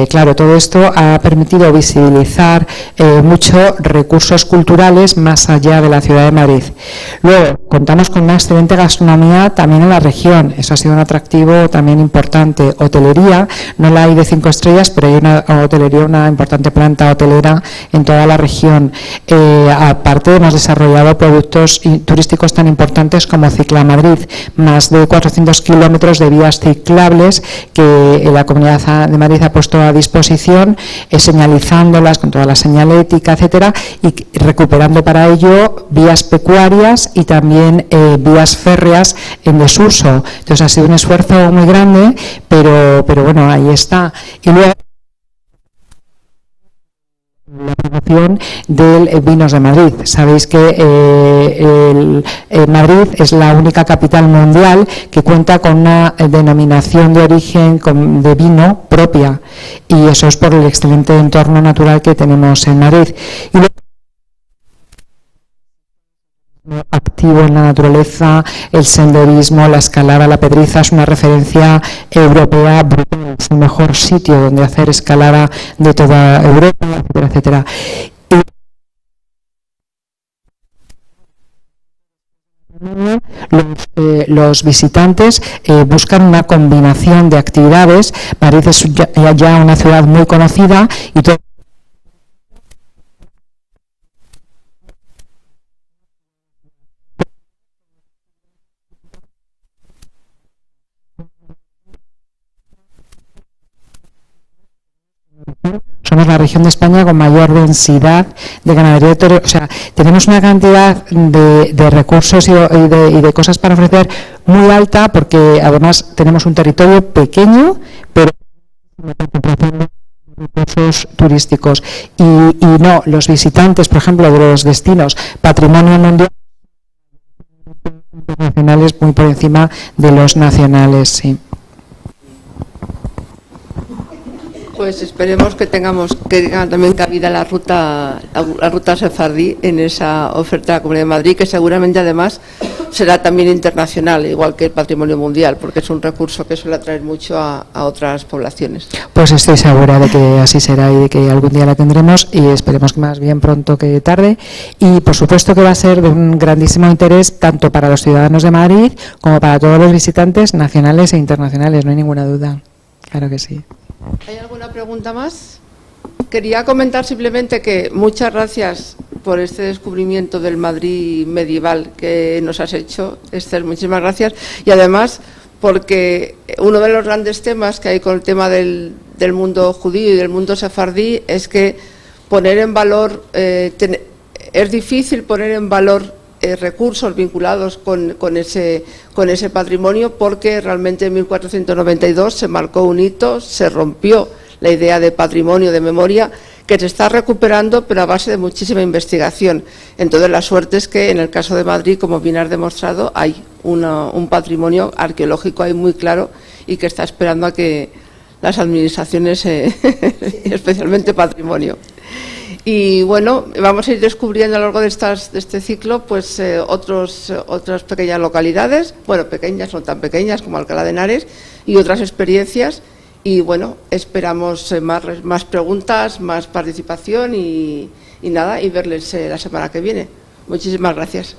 Claro, todo esto ha permitido visibilizar muchos recursos culturales más allá de la ciudad de Madrid. Luego, contamos con una excelente gastronomía también en la región. Eso ha sido un atractivo también importante. Hotelería, no la hay de 5 estrellas, pero hay una hotelería, una importante planta hotelera en toda la región. Aparte, hemos desarrollado productos turísticos tan importantes como Cicla Madrid, más de 400 kilómetros de vías ciclables que la Comunidad de Madrid ha puesto a disposición, señalizándolas con toda la señalética, etcétera, y recuperando para ello vías pecuarias y también vías férreas en desuso. Entonces ha sido un esfuerzo muy grande, pero bueno, ahí está. Y luego la promoción del Vinos de Madrid. Sabéis que Madrid es la única capital mundial que cuenta con una denominación de origen de vino propia, y eso es por el excelente entorno natural que tenemos en Madrid. Y activo en la naturaleza, el senderismo, la escalada, la pedriza, es una referencia europea brutal, es el mejor sitio donde hacer escalada de toda Europa, etcétera, etcétera. Los visitantes buscan una combinación de actividades. Madrid es ya una ciudad muy conocida y todo. Somos la región de España con mayor densidad de ganadería de toros, o sea, tenemos una cantidad de recursos y de cosas para ofrecer muy alta, porque además tenemos un territorio pequeño, pero una concentración de recursos turísticos. Y no, los visitantes, por ejemplo, de los destinos patrimonio mundial internacionales muy por encima de los nacionales, sí. Pues esperemos que tenga también cabida la ruta sefardí en esa oferta de la Comunidad de Madrid, que seguramente además será también internacional, igual que el patrimonio mundial, porque es un recurso que suele atraer mucho a otras poblaciones. Pues estoy segura de que así será y de que algún día la tendremos, y esperemos que más bien pronto que tarde. Y por supuesto que va a ser de un grandísimo interés tanto para los ciudadanos de Madrid como para todos los visitantes nacionales e internacionales, no hay ninguna duda. Claro que sí. ¿Hay alguna pregunta más? Quería comentar simplemente que muchas gracias por este descubrimiento del Madrid medieval que nos has hecho, Esther, muchísimas gracias. Y además, porque uno de los grandes temas que hay con el tema del mundo judío y del mundo sefardí es que poner en valor, es difícil poner en valor recursos vinculados con ese patrimonio, porque realmente en 1492 se marcó un hito, se rompió la idea de patrimonio, de memoria, que se está recuperando, pero a base de muchísima investigación. Entonces la suerte es que en el caso de Madrid, como bien has demostrado, hay un patrimonio arqueológico ahí muy claro y que está esperando a que las administraciones, especialmente patrimonio. Y bueno, vamos a ir descubriendo a lo largo de este ciclo pues otras pequeñas localidades, bueno, pequeñas, no tan pequeñas como Alcalá de Henares, y otras experiencias. Y bueno, esperamos más preguntas, más participación y nada, y verles la semana que viene. Muchísimas gracias.